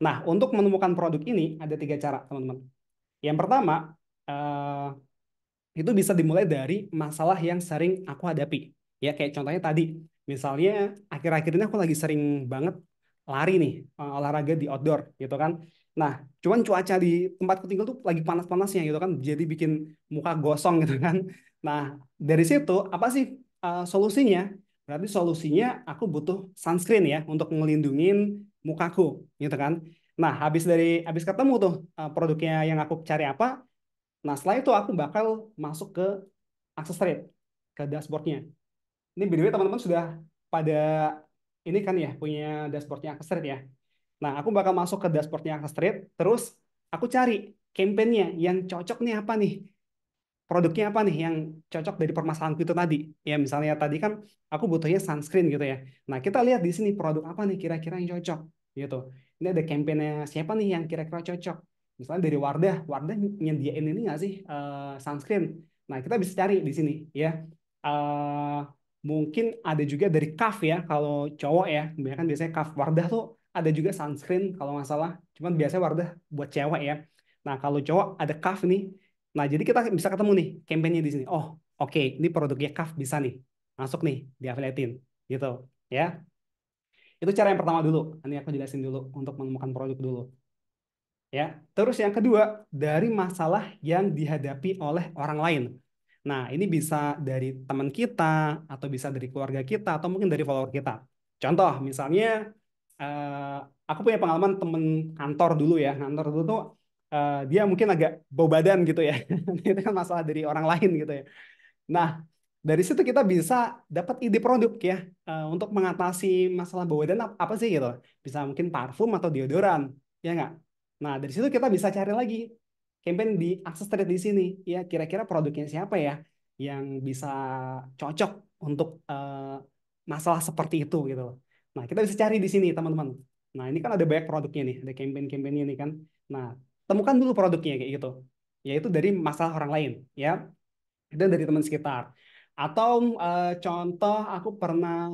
Nah, untuk menemukan produk ini ada 3 cara teman-teman. Yang pertama eh, itu bisa dimulai dari masalah yang sering aku hadapi. Ya, kayak contohnya tadi, misalnya akhir-akhir ini aku lagi sering banget lari nih, olahraga di outdoor gitu kan. Nah, cuman cuaca di tempatku tinggal tuh lagi panas-panasnya gitu kan, jadi bikin muka gosong gitu kan. Nah, dari situ apa sih solusinya? Berarti solusinya aku butuh sunscreen ya untuk ngelindungin mukaku gitu kan. Nah, habis ketemu tuh produknya yang aku cari apa, nah, setelah itu aku bakal masuk ke akses rate, ke dashboardnya. Ini by the way teman-teman sudah pada ini kan ya punya dashboardnya Street ya. Nah, aku bakal masuk ke dashboardnya Street, terus aku cari campaign-nya yang cocok nih apa nih? Produknya apa nih yang cocok dari permasalahanku itu tadi. Ya misalnya tadi kan aku butuhnya sunscreen gitu ya. Nah kita lihat di sini produk apa nih kira-kira yang cocok gitu. Ini ada campaignnya siapa nih yang kira-kira cocok. Misalnya dari Wardah, Wardah nyediain ini nggak sih sunscreen. Nah kita bisa cari di sini ya. Eh, Mungkin ada juga dari Kaf ya kalau cowok ya. Biasanya Kaf Wardah tuh ada juga sunscreen kalau nggak salah. Cuman biasanya Wardah buat cewek ya. Nah kalau cowok ada Kaf nih. Nah, jadi kita bisa ketemu nih campaign-nya di sini. Oh, oke, ini produknya CAF bisa nih. Masuk nih, di affiliate gitu. Ya. Itu cara yang pertama dulu. Ini aku jelasin dulu untuk menemukan produk dulu. Ya. Terus yang kedua, dari masalah yang dihadapi oleh orang lain. Nah, ini bisa dari teman kita, atau bisa dari keluarga kita, atau mungkin dari follower kita. Contoh, misalnya, eh, aku punya pengalaman temen kantor dulu ya. Kantor dulu tuh, dia mungkin agak bau badan gitu ya. Itu kan masalah dari orang lain gitu ya. Nah, dari situ kita bisa dapat ide produk ya untuk mengatasi masalah bau badan apa sih gitu. Bisa mungkin parfum atau deodoran, ya nggak? Nah, dari situ kita bisa cari lagi campaign di Access Trade di sini. Ya, kira-kira produknya siapa ya yang bisa cocok untuk masalah seperti itu gitu loh. Nah, kita bisa cari di sini teman-teman. Nah, ini kan ada banyak produknya nih, ada campaign-campaignnya nih kan. Nah, temukan dulu produknya kayak gitu. Yaitu dari masalah orang lain, ya dan dari teman sekitar. Atau contoh aku pernah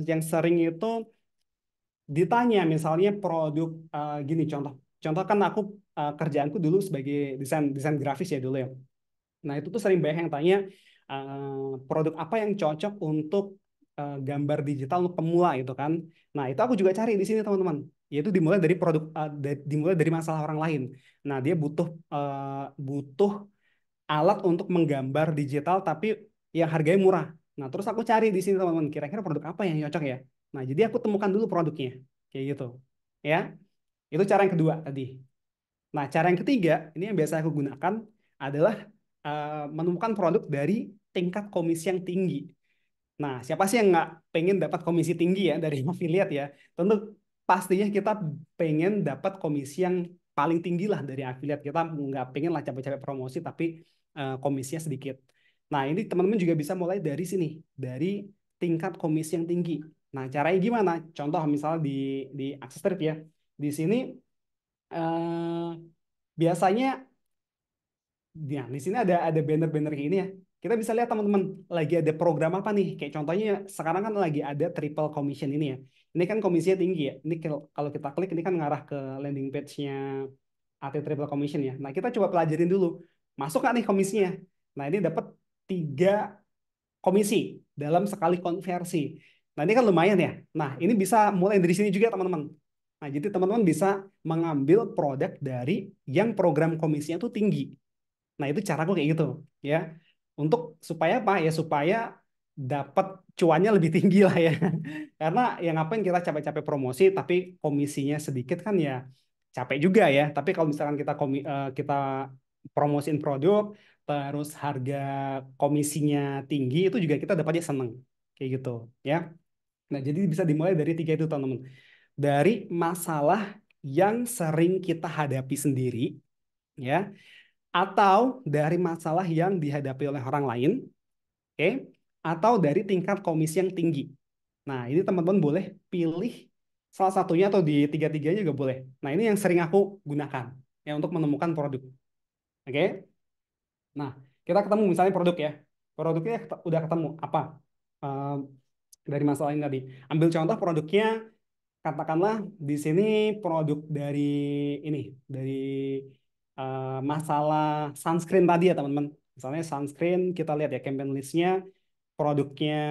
yang sering itu ditanya misalnya produk gini contoh. Contoh kan aku kerjaanku dulu sebagai desain desain grafis ya dulu ya. Nah, itu tuh sering banyak yang tanya produk apa yang cocok untuk gambar digital untuk pemula itu kan. Nah, itu aku juga cari di sini teman-teman. Yaitu dimulai dari produk dimulai dari masalah orang lain. Nah, dia butuh butuh alat untuk menggambar digital tapi yang harganya murah. Nah, terus aku cari di sini teman-teman, kira-kira produk apa yang cocok ya? Nah, jadi aku temukan dulu produknya. Kayak gitu. Ya. Itu cara yang kedua tadi. Nah, cara yang ketiga, ini yang biasa aku gunakan adalah menemukan produk dari tingkat komisi yang tinggi. Nah, siapa sih yang nggak pengen dapat komisi tinggi ya dari affiliate ya? Tentu pastinya kita pengen dapat komisi yang paling tinggi lah dari affiliate. Kita nggak pengen lah capek-capek promosi tapi komisinya sedikit. Nah, ini teman-teman juga bisa mulai dari sini, dari tingkat komisi yang tinggi. Nah, caranya gimana? Contoh misalnya di Access Trade ya. Di sini eh, biasanya ya, di sini ada banner-banner kayak gini ya. Kita bisa lihat teman-teman lagi ada program apa nih? Kayak contohnya sekarang kan lagi ada triple commission ini ya. Ini kan komisinya tinggi ya. Ini kalau kita klik ini kan ngarah ke landing page-nya AT triple commission ya. Nah, kita coba pelajarin dulu. Masuk nggak nih komisinya? Nah, ini dapat 3 komisi dalam sekali konversi. Nah, ini kan lumayan ya. Nah, ini bisa mulai dari sini juga teman-teman. Nah, jadi teman-teman bisa mengambil produk dari yang program komisinya tuh tinggi. Nah, itu caraku kayak gitu, ya. Untuk supaya apa? Ya supaya dapat cuannya lebih tinggi lah ya. Karena yang ngapain kita capek-capek promosi tapi komisinya sedikit kan ya capek juga ya. Tapi kalau misalkan kita promosiin produk terus harga komisinya tinggi itu juga kita dapatnya seneng kayak gitu, ya. Nah, jadi bisa dimulai dari 3 itu, teman-teman. Dari masalah yang sering kita hadapi sendiri, ya, atau dari masalah yang dihadapi oleh orang lain, oke, atau dari tingkat komisi yang tinggi. Nah, ini teman-teman boleh pilih salah satunya atau di tiga-tiganya juga boleh. Nah, ini yang sering aku gunakan ya untuk menemukan produk. Oke. Nah, kita ketemu misalnya produk ya. Produknya udah ketemu apa? Eh, dari masalah ini tadi. Ambil contoh produknya, katakanlah di sini produk dari ini, dari masalah sunscreen tadi ya teman-teman. Misalnya sunscreen, kita lihat ya campaign listnya, produknya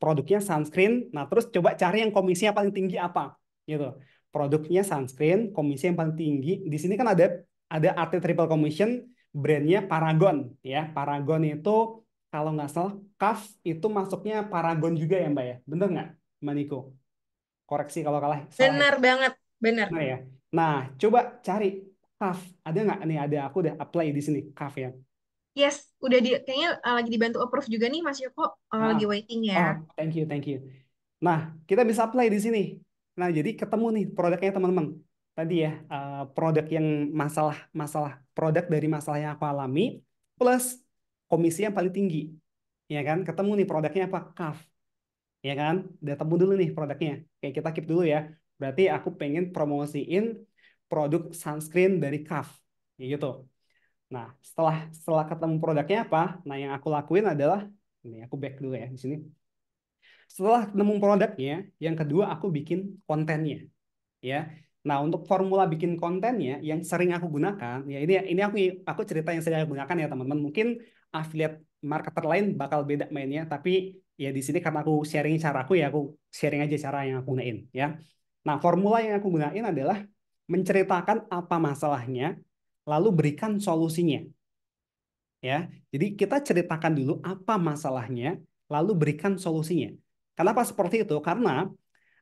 produknya sunscreen. Nah, terus coba cari yang komisinya paling tinggi apa, gitu. Produknya sunscreen, komisi yang paling tinggi. Di sini kan ada AT Triple Commission, brandnya Paragon ya. Paragon itu kalau nggak salah, CAF itu masuknya Paragon juga ya Mbak ya. Bener nggak, Mbak Niko? Koreksi kalau salah ya. Benar banget, benar. Nah ya. Nah, coba cari CAF. Ada nggak nih? Ada, aku udah apply di sini CAF ya. Yes, udah kayaknya lagi dibantu approve juga nih Mas Yoko. Lagi Ah, waiting ya. oh, thank you, thank you. Nah, kita bisa apply di sini. Nah, jadi ketemu nih produknya teman-teman. Tadi ya, produk yang masalah produk dari masalah yang aku alami plus komisi yang paling tinggi. Ya kan? Ketemu nih produknya apa? CAF. Ya kan? Udah temu dulu nih produknya. Oke, kita keep dulu ya. Berarti aku pengen promosiin produk sunscreen dari CAF. Ya gitu. Nah, setelah setelah ketemu produknya apa? Nah, yang aku lakuin adalah ini aku back dulu ya di sini. Setelah nemu produknya, yang kedua aku bikin kontennya, ya. Nah, untuk formula bikin kontennya yang sering aku gunakan, ya ini aku cerita yang sering aku gunakan ya teman-teman. Mungkin affiliate marketer lain bakal beda mainnya, tapi ya di sini karena aku sharing caraku ya aku sharing aja cara yang aku gunain, ya. Nah, formula yang aku gunain adalah menceritakan apa masalahnya, lalu berikan solusinya, ya. Jadi kita ceritakan dulu apa masalahnya, lalu berikan solusinya. Kenapa seperti itu? Karena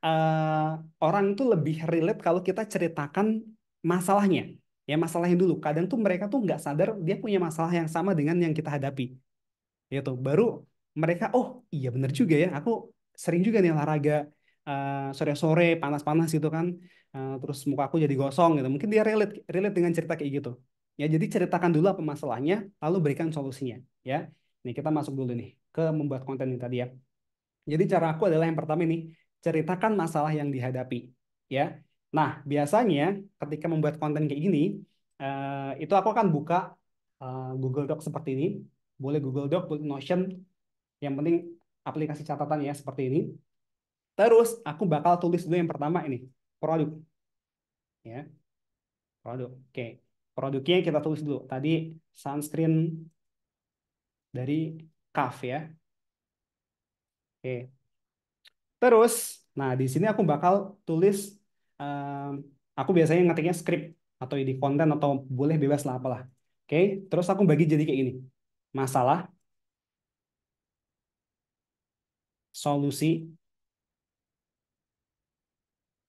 eh, orang itu lebih relate kalau kita ceritakan masalahnya. Ya masalahnya dulu. Kadang tuh mereka tuh nggak sadar dia punya masalah yang sama dengan yang kita hadapi. Gitu. Baru mereka, oh iya bener juga ya. Aku sering juga nih olahraga sore-sore panas-panas gitu kan. Terus muka aku jadi gosong gitu. Mungkin dia relate relate dengan cerita kayak gitu. Ya jadi ceritakan dulu apa masalahnya, lalu berikan solusinya. Ya. Nih kita masuk dulu nih ke membuat konten ini tadi ya. Jadi cara aku adalah yang pertama ini, ceritakan masalah yang dihadapi, ya. Nah, biasanya ketika membuat konten kayak gini, itu aku akan buka Google Doc seperti ini. Boleh Google Doc, boleh Notion, yang penting aplikasi catatan ya seperti ini. Terus aku bakal tulis dulu yang pertama ini, produk, ya, produk. Oke, produknya kita tulis dulu. Tadi sunscreen dari CAF ya. Oke, terus, nah di sini aku bakal tulis, em, aku biasanya ngetiknya script atau ide konten atau boleh bebas lah apalah. Oke, terus aku bagi jadi kayak ini. Masalah, solusi,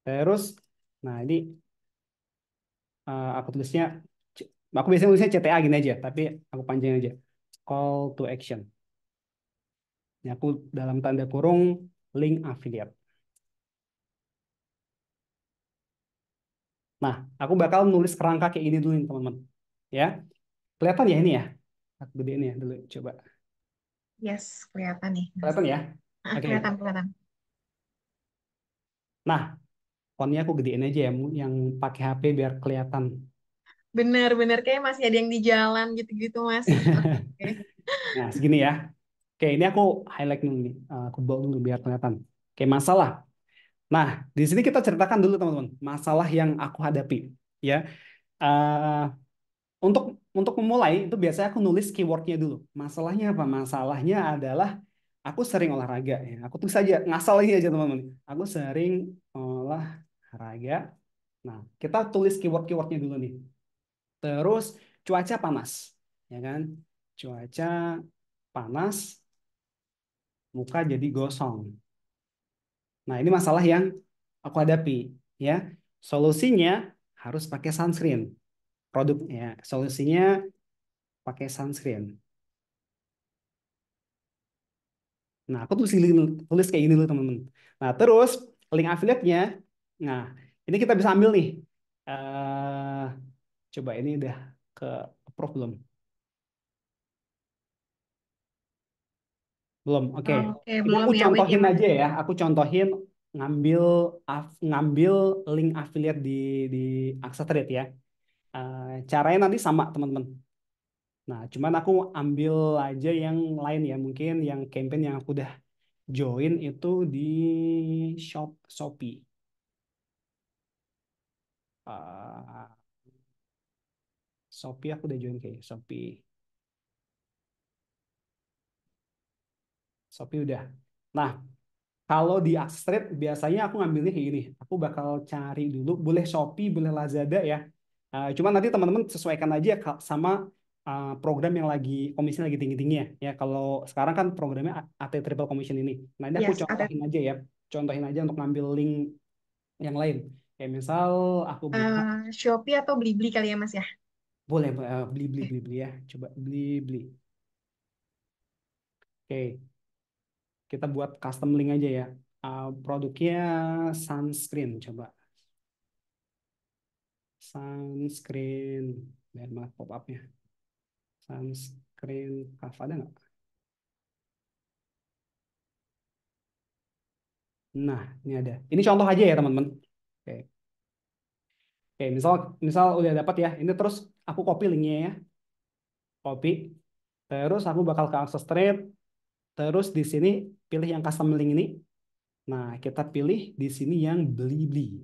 terus, nah ini aku tulisnya, aku biasanya tulisnya CTA gini aja, tapi aku panjangin aja. Call to action. Ini aku dalam tanda kurung link affiliate. Nah, aku bakal nulis kerangka kayak ini dulu nih, teman-teman. Ya, kelihatan ya ini ya? Aku gedein ya dulu, coba. Yes, kelihatan nih, Mas. Kelihatan ya? Ah, Oke. kelihatan, kelihatan. Nah, fontnya aku gedein aja ya, yang pakai HP biar kelihatan. Bener-bener kayak masih ada yang di jalan gitu-gitu, Mas. Oke. Nah, segini ya. Oke, ini aku highlight dulu nih. Aku bawa dulu biar kelihatan. Oke, masalah. Nah, di sini kita ceritakan dulu teman-teman, masalah yang aku hadapi. Ya, Eh, untuk memulai itu biasanya aku nulis keywordnya dulu. Masalahnya apa? Masalahnya adalah aku sering olahraga. Ya. Aku tulis aja, ngasal ini aja teman-teman. Aku sering olahraga. Nah, kita tulis keywordnya dulu nih. Terus cuaca panas, ya kan? Cuaca panas, muka jadi gosong. Nah, ini masalah yang aku hadapi, ya. Solusinya harus pakai sunscreen. Produknya, solusinya pakai sunscreen. Nah, aku tulis kayak gini dulu, teman-teman. Nah, terus link affiliate-nya, nah, ini kita bisa ambil nih. eh Coba ini udah ke approve belum? Belum. Oke. Oke, Ini belum aku ya. Wait ya, contohin Mas. aja ya. Aku contohin ngambil ngambil link affiliate di Aksatrade ya. Caranya nanti sama teman-teman. Nah, cuman aku ambil aja yang lain ya. Mungkin yang campaign yang aku udah join itu di Shopee. Eh, Shopee aku udah join kayak Shopee. Shopee udah. Nah, kalau di Akstreet biasanya aku ngambilnya kayak gini. Aku bakal cari dulu, boleh Shopee, boleh Lazada ya. Cuma nanti teman-teman sesuaikan aja sama program yang lagi komisi lagi tinggi-tingginya. Ya, kalau sekarang kan programnya AT Triple Commission ini. Nah, ini aku Yes, ada contohin aja ya. Contohin aja untuk ngambil link yang lain. Kayak misal aku buka, Shopee atau Blibli kali ya, Mas ya. boleh beli beli Oke. beli beli ya. Coba beli beli. Oke, kita buat custom link aja ya. Produknya sunscreen, coba sunscreen, dan mana pop upnya sunscreen Kaf ada nggak? Nah, ini ada. Ini contoh aja ya teman-teman. Oke, oke, misal misal udah dapat ya. Ini terus aku copy linknya ya, copy. Terus aku bakal ke akses trade. Terus di sini pilih yang custom link ini. Nah, kita pilih di sini yang Blibli.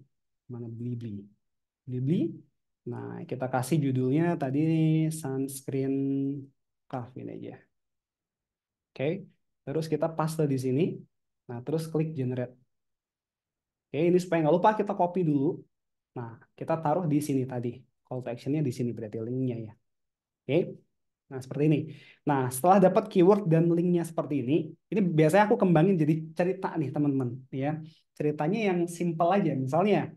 Mana Blibli? Blibli. Nah, kita kasih judulnya tadi sunscreen Kaf ini aja. Oke. Terus kita paste di sini. Nah, terus klik generate. Oke, ini supaya nggak lupa kita copy dulu. Nah, kita taruh di sini tadi. Call to action-nya di sini berarti linknya ya. Oke. Nah, seperti ini. Nah, setelah dapat keyword dan linknya seperti ini biasanya aku kembangin jadi cerita nih, teman-teman. Ya, ceritanya yang simple aja. Misalnya,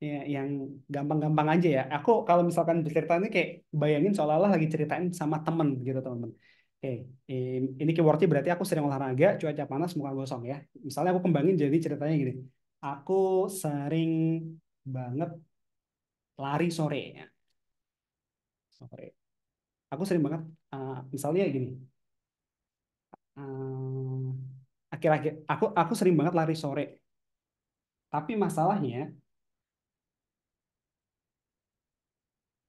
ya, yang gampang-gampang aja ya. Aku kalau misalkan bercerita ini kayak bayangin seolah-olah lagi ceritain sama temen gitu, teman-teman. Oke, ini keywordnya berarti aku sering olahraga, cuaca panas, muka gosong ya. Misalnya aku kembangin jadi ceritanya gini. Aku sering banget lari sore ya. Sore. Aku sering banget, misalnya gini. eh, Akhir-akhir aku sering banget lari sore. Tapi masalahnya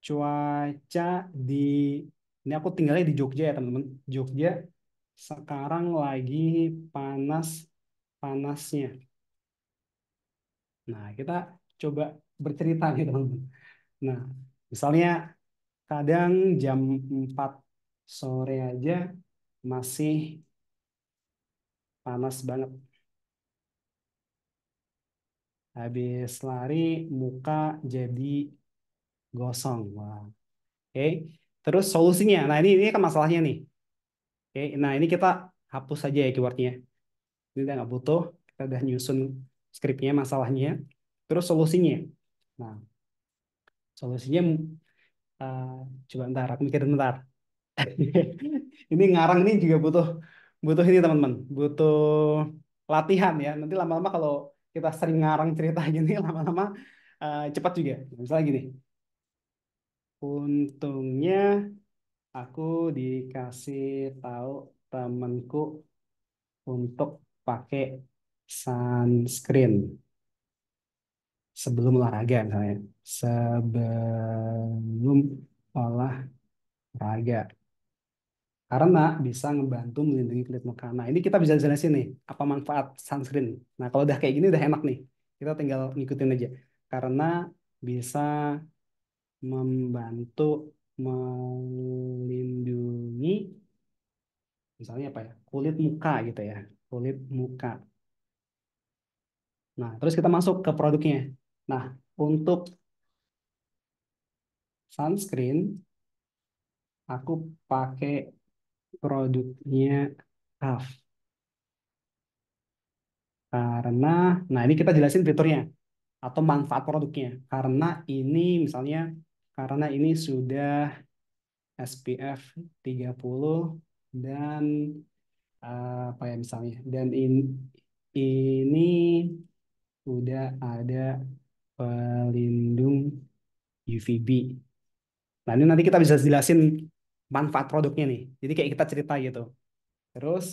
cuaca di ini aku tinggalnya di Jogja ya teman-teman. Jogja sekarang lagi panas-panasnya. Nah, kita coba bercerita nih teman-teman. Nah, misalnya kadang jam 4 sore aja masih panas banget. Habis lari muka jadi gosong. Wah. Oke. Terus solusinya. Nah, ini kan masalahnya nih. Oke. Nah, ini kita hapus saja ya keywordnya. Ini udah nggak butuh. Kita udah nyusun skripnya, masalahnya. Terus solusinya. Nah, solusinya eh, coba ntar, aku mikir bentar. Ini ngarang ini juga butuh butuh ini teman-teman, butuh latihan ya. Nanti lama-lama kalau kita sering ngarang cerita gini, lama-lama cepat juga. Misalnya gini, untungnya aku dikasih tahu temanku untuk pakai sunscreen sebelum olahraga misalnya. Sebelum olahraga. Karena bisa ngebantu melindungi kulit muka. Nah, ini kita bisa jelasin nih, apa manfaat sunscreen. Nah, kalau udah kayak gini udah enak nih. Kita tinggal ngikutin aja. Karena bisa membantu melindungi, misalnya apa ya, kulit muka gitu ya. Kulit muka. Nah, terus kita masuk ke produknya. Nah, untuk sunscreen, aku pakai produknya Kaf. Karena, nah ini kita jelasin fiturnya atau manfaat produknya. Karena ini misalnya, karena ini sudah SPF 30 dan apa ya misalnya, dan ini sudah ada pelindung UVB. Nah ini nanti kita bisa jelasin manfaat produknya nih. Jadi kayak kita cerita gitu. Terus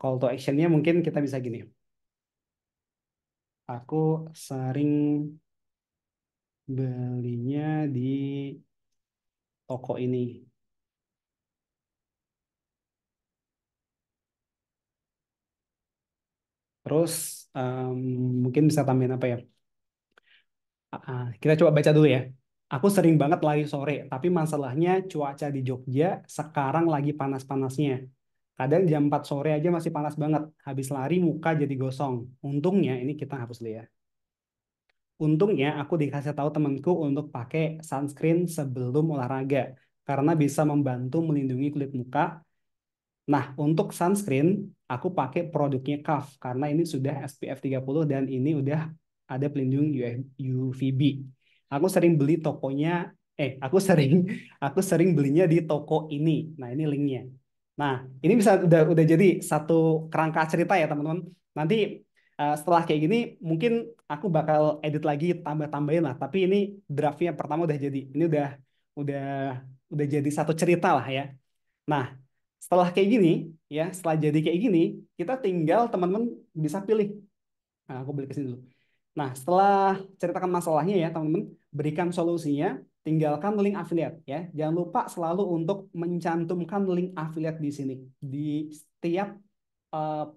call to actionnya mungkin kita bisa gini. Aku sering belinya di toko ini. Terus em, mungkin bisa tambahin apa ya? Kita coba baca dulu ya. Aku sering banget lari sore, tapi masalahnya cuaca di Jogja sekarang lagi panas-panasnya. Kadang jam 4 sore aja masih panas banget. Habis lari muka jadi gosong. Untungnya, ini kita hapus dulu ya. Untungnya aku dikasih tahu temanku untuk pakai sunscreen sebelum olahraga. Karena bisa membantu melindungi kulit muka. Nah, untuk sunscreen, aku pakai produknya Kaf karena ini sudah SPF 30 dan ini udah ada pelindung UVB. Aku sering beli tokonya, aku sering aku sering belinya di toko ini. Nah, ini linknya. Nah, ini bisa udah jadi satu kerangka cerita ya, teman-teman. Nanti Setelah kayak gini, mungkin aku bakal edit lagi, tambah-tambahin lah. Tapi ini draftnya pertama udah jadi. Ini udah udah jadi satu cerita lah ya. Nah, setelah kayak gini, ya, setelah jadi kayak gini, kita tinggal teman-teman bisa pilih. Nah, aku balik ke sini dulu. Nah, setelah ceritakan masalahnya ya, teman-teman, berikan solusinya, tinggalkan link affiliate ya. Jangan lupa selalu untuk mencantumkan link affiliate di sini di setiap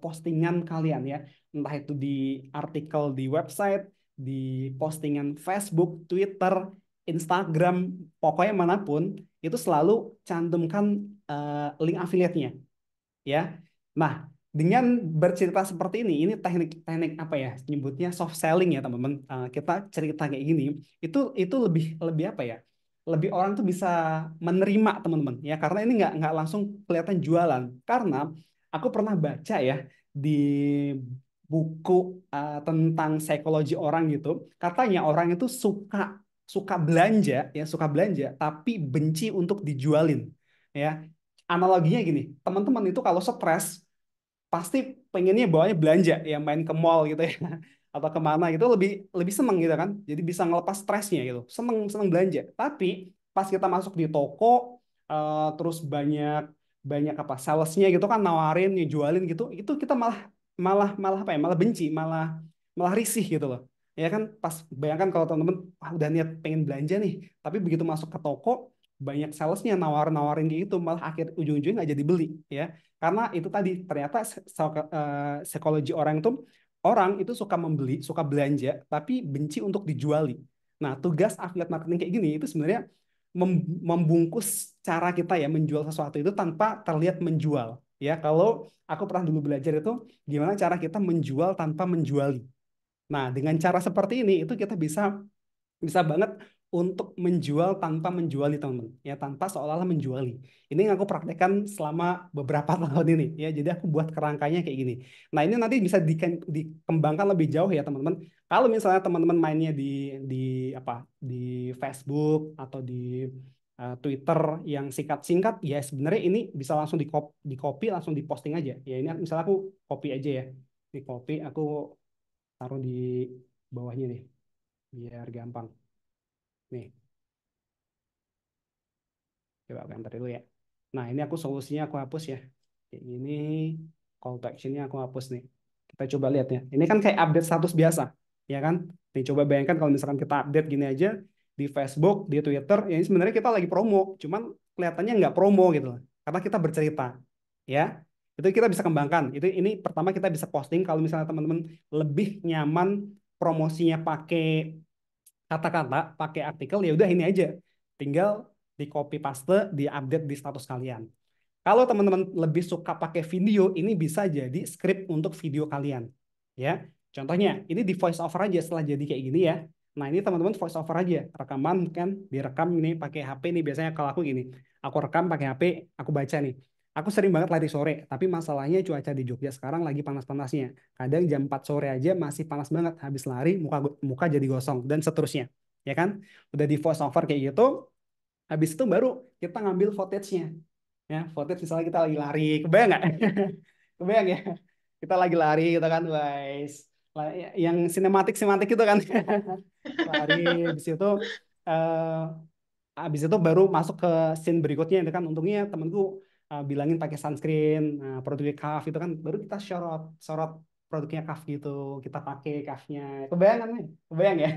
postingan kalian ya. Entah itu di artikel di website, di postingan Facebook, Twitter, Instagram, pokoknya manapun, itu selalu cantumkan link affiliate-nya ya. Nah, dengan bercerita seperti ini teknik-teknik apa ya? Nyebutnya soft selling ya, teman-teman. Kita cerita kayak gini, itu lebih lebih apa ya? Lebih orang tuh bisa menerima, teman-teman, ya, karena ini nggak langsung kelihatan jualan. Karena aku pernah baca ya di buku tentang psikologi orang gitu, katanya orang itu suka suka belanja ya, suka belanja tapi benci untuk dijualin ya. Analoginya gini, teman-teman itu kalau stres pasti pengennya bawanya belanja ya, main ke mall gitu ya atau kemana gitu, lebih lebih seneng gitu kan, jadi bisa ngelepas stresnya gitu, seneng seneng belanja. Tapi pas kita masuk di toko, terus banyak banyak apa salesnya gitu kan, nawarin jualin gitu, itu kita malah malah malah apa ya, malah benci, malah malah risih gitu loh ya kan. Pas bayangkan kalau teman-teman, wah, udah niat pengen belanja nih, tapi begitu masuk ke toko banyak salesnya nawarin gitu, malah akhir ujung-ujungnya nggak jadi beli ya. Karena itu tadi ternyata psikologi orang itu suka membeli, suka belanja, tapi benci untuk dijuali. Nah, tugas affiliate marketing kayak gini itu sebenarnya membungkus cara kita ya menjual sesuatu itu tanpa terlihat menjual. Ya, kalau aku pernah dulu belajar itu gimana cara kita menjual tanpa menjuali. Nah, dengan cara seperti ini itu kita bisa bisa banget untuk menjual tanpa menjuali, teman-teman ya, tanpa seolah-olah menjuali. Ini yang aku praktekkan selama beberapa tahun ini ya, jadi aku buat kerangkanya kayak gini. Nah, ini nanti bisa dikembangkan lebih jauh ya, teman-teman. Kalau misalnya teman-teman mainnya di apa, di Facebook atau di Twitter yang singkat-singkat ya, sebenarnya ini bisa langsung di copy langsung diposting aja ya. Ini misalnya aku copy aja ya, di copy aku taruh di bawahnya nih biar gampang. Nih, coba aku enter dulu ya. Nah, ini aku solusinya aku hapus ya. Kayak gini, call to action-nya aku hapus nih. Kita coba lihat ya. Ini kan kayak update status biasa, ya kan? Nih, coba bayangkan kalau misalkan kita update gini aja di Facebook, di Twitter, ya ini sebenarnya kita lagi promo, cuman kelihatannya nggak promo gitu loh. Karena kita bercerita, ya. Itu kita bisa kembangkan. Ini pertama kita bisa posting kalau misalnya teman-teman lebih nyaman promosinya pakai kata-kata, pakai artikel, ya udah ini aja. Tinggal di copy paste, di update di status kalian. Kalau teman-teman lebih suka pakai video, ini bisa jadi script untuk video kalian. Ya, contohnya ini di voice over aja setelah jadi kayak gini ya. Nah, ini teman-teman voice over aja, rekaman kan, direkam ini pakai HP nih, biasanya kalau aku gini, aku rekam pakai HP, aku baca nih. Aku sering banget lari sore, tapi masalahnya cuaca di Jogja sekarang lagi panas-panasnya. Kadang jam 4 sore aja masih panas banget, habis lari muka muka jadi gosong dan seterusnya. Ya kan? Udah di voice over kayak gitu, habis itu baru kita ngambil footage-nya. Ya, footage misalnya kita lagi lari, kebayang nggak? Kebayang ya? Kita lagi lari gitu kan, guys. Yang sinematik sinematik itu kan. Lari, habis itu eh, habis itu baru masuk ke scene berikutnya itu kan. Untungnya temanku bilangin pakai sunscreen, produknya Kaf itu kan, baru kita sorot sorot produknya Kaf gitu, kita pakai Kafnya. Kebayang kan nih? Kebayang ya?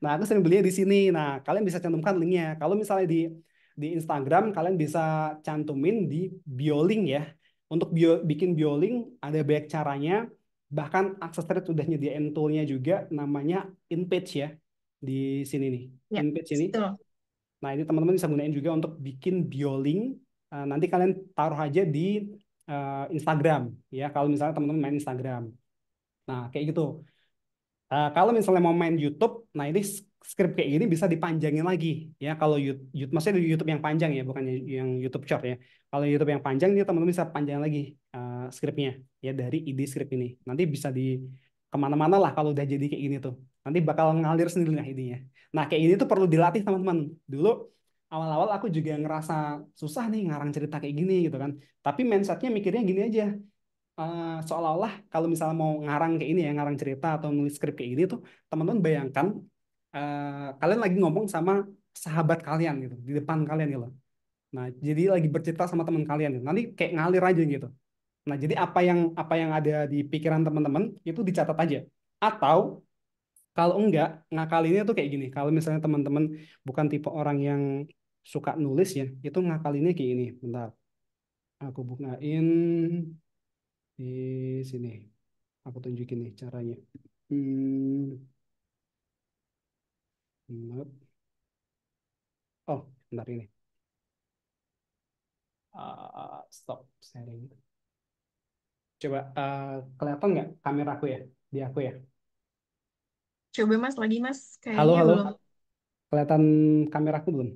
Nah, aku sering belinya di sini. Nah, kalian bisa cantumkan linknya. Kalau misalnya di Instagram, kalian bisa cantumin di bio link ya. Untuk bikin bio link ada banyak caranya. Bahkan Accesstrade sudah nyediain toolnya juga, namanya InPage ya. Di sini nih, Ya, InPage ini. betul. Nah, ini teman-teman bisa gunain juga untuk bikin bio link. Nanti kalian taruh aja di Instagram ya. Kalau misalnya teman-teman main Instagram. Nah, kayak gitu. Kalau misalnya mau main YouTube, nah ini script kayak gini bisa dipanjangin lagi ya. Kalau YouTube, maksudnya di YouTube yang panjang ya, bukan yang YouTube Short ya. Kalau YouTube yang panjang ini teman-teman bisa panjang lagi scriptnya ya, dari ide script ini. Nanti bisa di kemana-mana lah kalau udah jadi kayak gini tuh. Nanti bakal ngalir sendiri lah idenya. Nah, kayak gini tuh perlu dilatih, teman-teman. Dulu awal-awal aku juga ngerasa susah nih ngarang cerita kayak gini gitu kan. Tapi mindsetnya mikirnya gini aja. seolah-olah kalau misalnya mau ngarang kayak ini ya, ngarang cerita atau nulis skrip kayak gini tuh, teman-teman bayangkan kalian lagi ngomong sama sahabat kalian gitu, di depan kalian gitu. Nah, jadi lagi bercerita sama teman kalian gitu. Nanti kayak ngalir aja gitu. Nah, jadi apa yang ada di pikiran teman-teman itu dicatat aja. Atau kalau enggak, ngakalinnya tuh kayak gini. Kalau misalnya teman-teman bukan tipe orang yang suka nulis ya, itu ngakalinnya kayak gini. Bentar, aku bukain di sini. Aku tunjukin nih caranya. Hmm, nope. Oh, bentar ini. Stop sharing. Coba kelihatan nggak kameraku ya? Di aku ya. Coba Mas lagi Mas, Halo, kayaknya halo. belum. Kelihatan kameraku belum?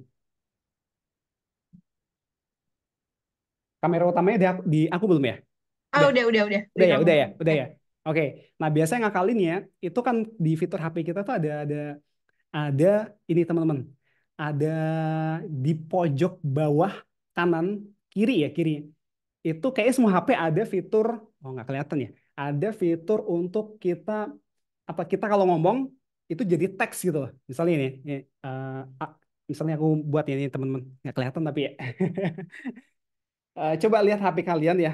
Kamera utamanya di aku belum ya? Ah, Udah. udah Udah ya, kamu. udah ya, udah Ya. ya. Oke. Nah, biasanya ngakalinnya itu kan di fitur HP kita tuh ada ini teman-teman. Ada di pojok bawah kanan kiri ya, kiri. Itu kayaknya semua HP ada fitur, oh nggak kelihatan ya. Ada fitur untuk kita apa kita kalau ngomong itu jadi teks gitu loh. Misalnya ini, misalnya aku buat ini teman-teman, nggak kelihatan tapi ya. Coba lihat HP kalian ya,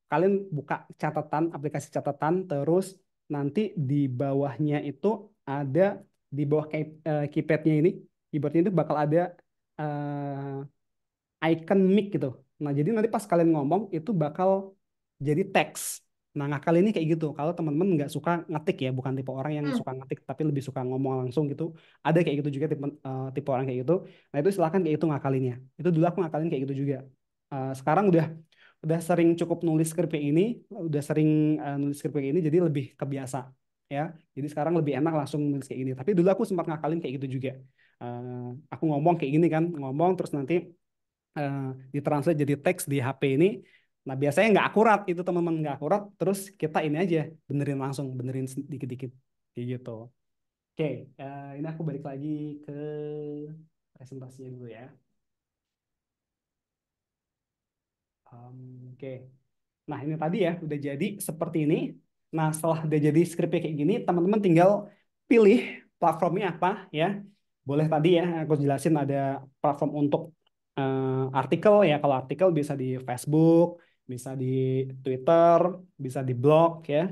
kalian buka catatan, aplikasi catatan, terus nanti di bawahnya itu ada di bawah keypadnya ini, keyboardnya itu bakal ada icon mic gitu. Nah, jadi nanti pas kalian ngomong itu bakal jadi teks. Nah, ngakal ini kayak gitu. Kalau teman-teman nggak suka ngetik ya, bukan tipe orang yang Hmm. suka ngetik, tapi lebih suka ngomong langsung gitu. Ada kayak gitu juga tipe orang kayak gitu. Nah, itu silahkan kayak itu ngakalinnya. Itu dulu aku ngakalin kayak gitu juga. Sekarang udah sering cukup nulis skrip kayak ini, udah sering nulis skrip kayak ini, jadi lebih kebiasa ya. Jadi sekarang lebih enak langsung nulis kayak gini. Tapi dulu aku sempat ngakalin kayak gitu juga. Aku ngomong kayak gini kan, ngomong terus nanti eh, ditranslate jadi teks di HP ini. Nah, biasanya nggak akurat itu teman-teman, nggak akurat. Terus kita ini aja benerin langsung, benerin dikit-dikit kayak gitu. Oke, ini aku balik lagi ke presentasinya dulu ya. Oke. Nah, ini tadi ya udah jadi seperti ini. Nah, setelah udah jadi skripnya kayak gini, teman-teman tinggal pilih platformnya apa ya. Boleh tadi ya aku jelasin ada platform untuk artikel ya. Kalau artikel bisa di Facebook, bisa di Twitter, bisa di blog ya.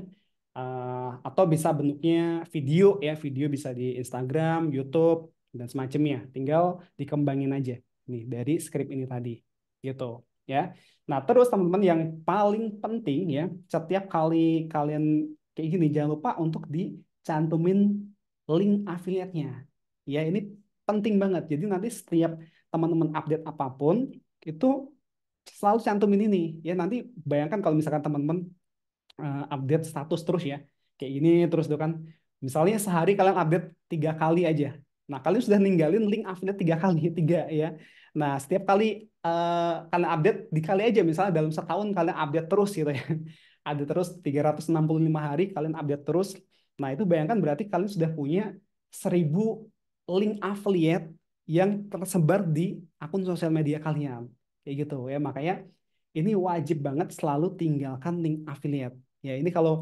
Atau bisa bentuknya video ya, video bisa di Instagram, YouTube dan semacamnya. Tinggal dikembangin aja nih dari skrip ini tadi gitu ya. Nah, terus teman-teman yang paling penting ya, setiap kali kalian kayak gini, jangan lupa untuk dicantumin link affiliate-nya. Ya, ini penting banget. Jadi nanti setiap teman-teman update apapun, itu selalu cantumin ini. Ya, nanti bayangkan kalau misalkan teman-teman update status terus ya, kayak gini terus tuh kan. Misalnya sehari kalian update 3 kali aja. Nah, kalian sudah ninggalin link affiliate 3 kali, tiga ya. Nah, setiap kali kalian update dikali aja, misalnya dalam setahun kalian update terus gitu ya. Ada terus 365 hari kalian update terus. Nah, itu bayangkan berarti kalian sudah punya 1.000 link affiliate yang tersebar di akun sosial media kalian. Kayak gitu ya. Makanya ini wajib banget selalu tinggalkan link affiliate. Ya, ini kalau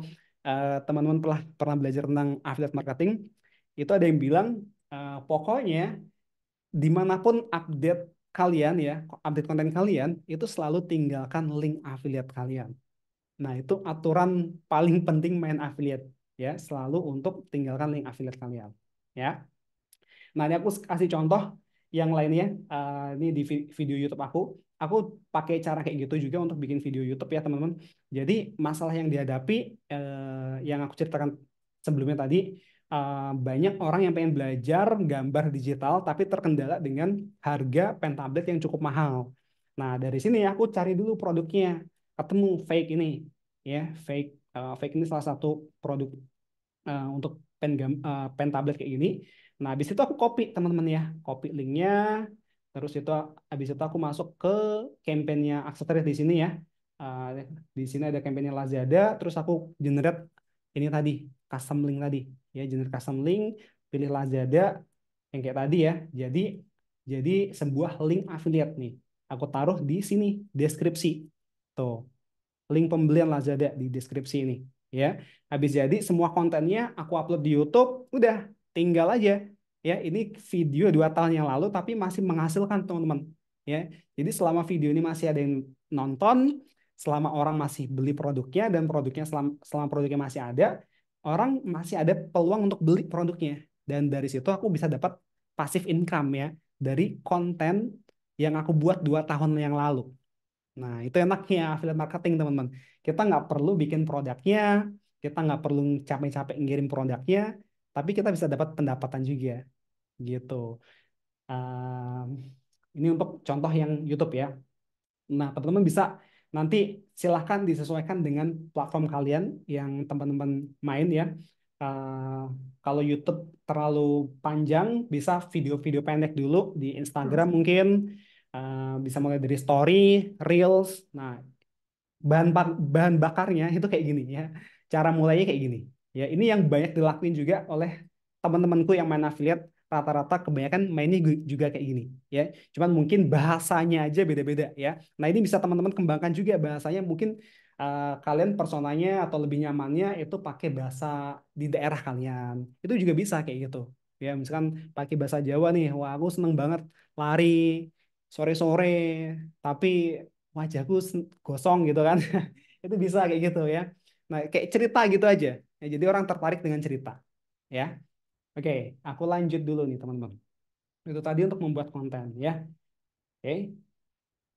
teman-teman pernah belajar tentang affiliate marketing, itu ada yang bilang pokoknya dimanapun update kalian ya, update konten kalian, itu selalu tinggalkan link affiliate kalian. Nah, itu aturan paling penting main affiliate ya, selalu untuk tinggalkan link affiliate kalian. Ya. Nah, ini aku kasih contoh yang lainnya. Ini di video YouTube aku. Aku pakai cara kayak gitu juga untuk bikin video YouTube ya, teman-teman. Jadi, masalah yang dihadapi, yang aku ceritakan sebelumnya tadi, banyak orang yang pengen belajar gambar digital, tapi terkendala dengan harga pen tablet yang cukup mahal. Nah, dari sini aku cari dulu produknya. Ketemu fake ini. Ya, fake ini salah satu produk untuk pen tablet kayak gini. Nah, habis itu aku copy teman-teman ya, copy linknya. Terus itu habis itu aku masuk ke campaignnya aksesoris di sini ya. Eh, di sini ada campaignnya Lazada. Terus aku generate ini tadi custom link tadi ya, generate custom link, pilih Lazada yang kayak tadi ya. Jadi sebuah link affiliate nih. Aku taruh di sini deskripsi. Tuh link pembelian Lazada di deskripsi ini. Ya, habis jadi semua kontennya aku upload di YouTube, udah tinggal aja. Ya, ini video 2 tahun yang lalu tapi masih menghasilkan teman-teman. Ya, jadi selama video ini masih ada yang nonton, selama orang masih beli produknya dan produknya selama produknya masih ada, orang masih ada peluang untuk beli produknya. Dan dari situ aku bisa dapat passive income ya dari konten yang aku buat 2 tahun yang lalu. Nah, itu enaknya affiliate marketing, teman-teman. Kita nggak perlu bikin produknya, kita nggak perlu capek-capek ngirim produknya, tapi kita bisa dapat pendapatan juga, gitu. Um, ini untuk contoh yang YouTube ya. Nah, teman-teman bisa nanti silahkan disesuaikan dengan platform kalian yang teman-teman main ya. Uh, Kalau YouTube terlalu panjang, bisa video-video pendek dulu di Instagram mungkin. Bisa mulai dari story, reels. Nah, bahan bakarnya itu kayak gini ya. Cara mulainya kayak gini. Ya, ini yang banyak dilakuin juga oleh teman-temanku yang main affiliate, rata-rata kebanyakan mainnya juga kayak gini ya. Cuman mungkin bahasanya aja beda-beda ya. Nah, ini bisa teman-teman kembangkan juga bahasanya, mungkin kalian personanya atau lebih nyamannya itu pakai bahasa di daerah kalian. Itu juga bisa kayak gitu. Ya, misalkan pakai bahasa Jawa nih. Wah, aku seneng banget lari sore-sore tapi wajahku gosong gitu kan. Itu bisa kayak gitu ya. Nah, kayak cerita gitu aja. Ya, jadi orang tertarik dengan cerita ya. Oke, aku lanjut dulu nih teman-teman. Itu tadi untuk membuat konten ya. Oke.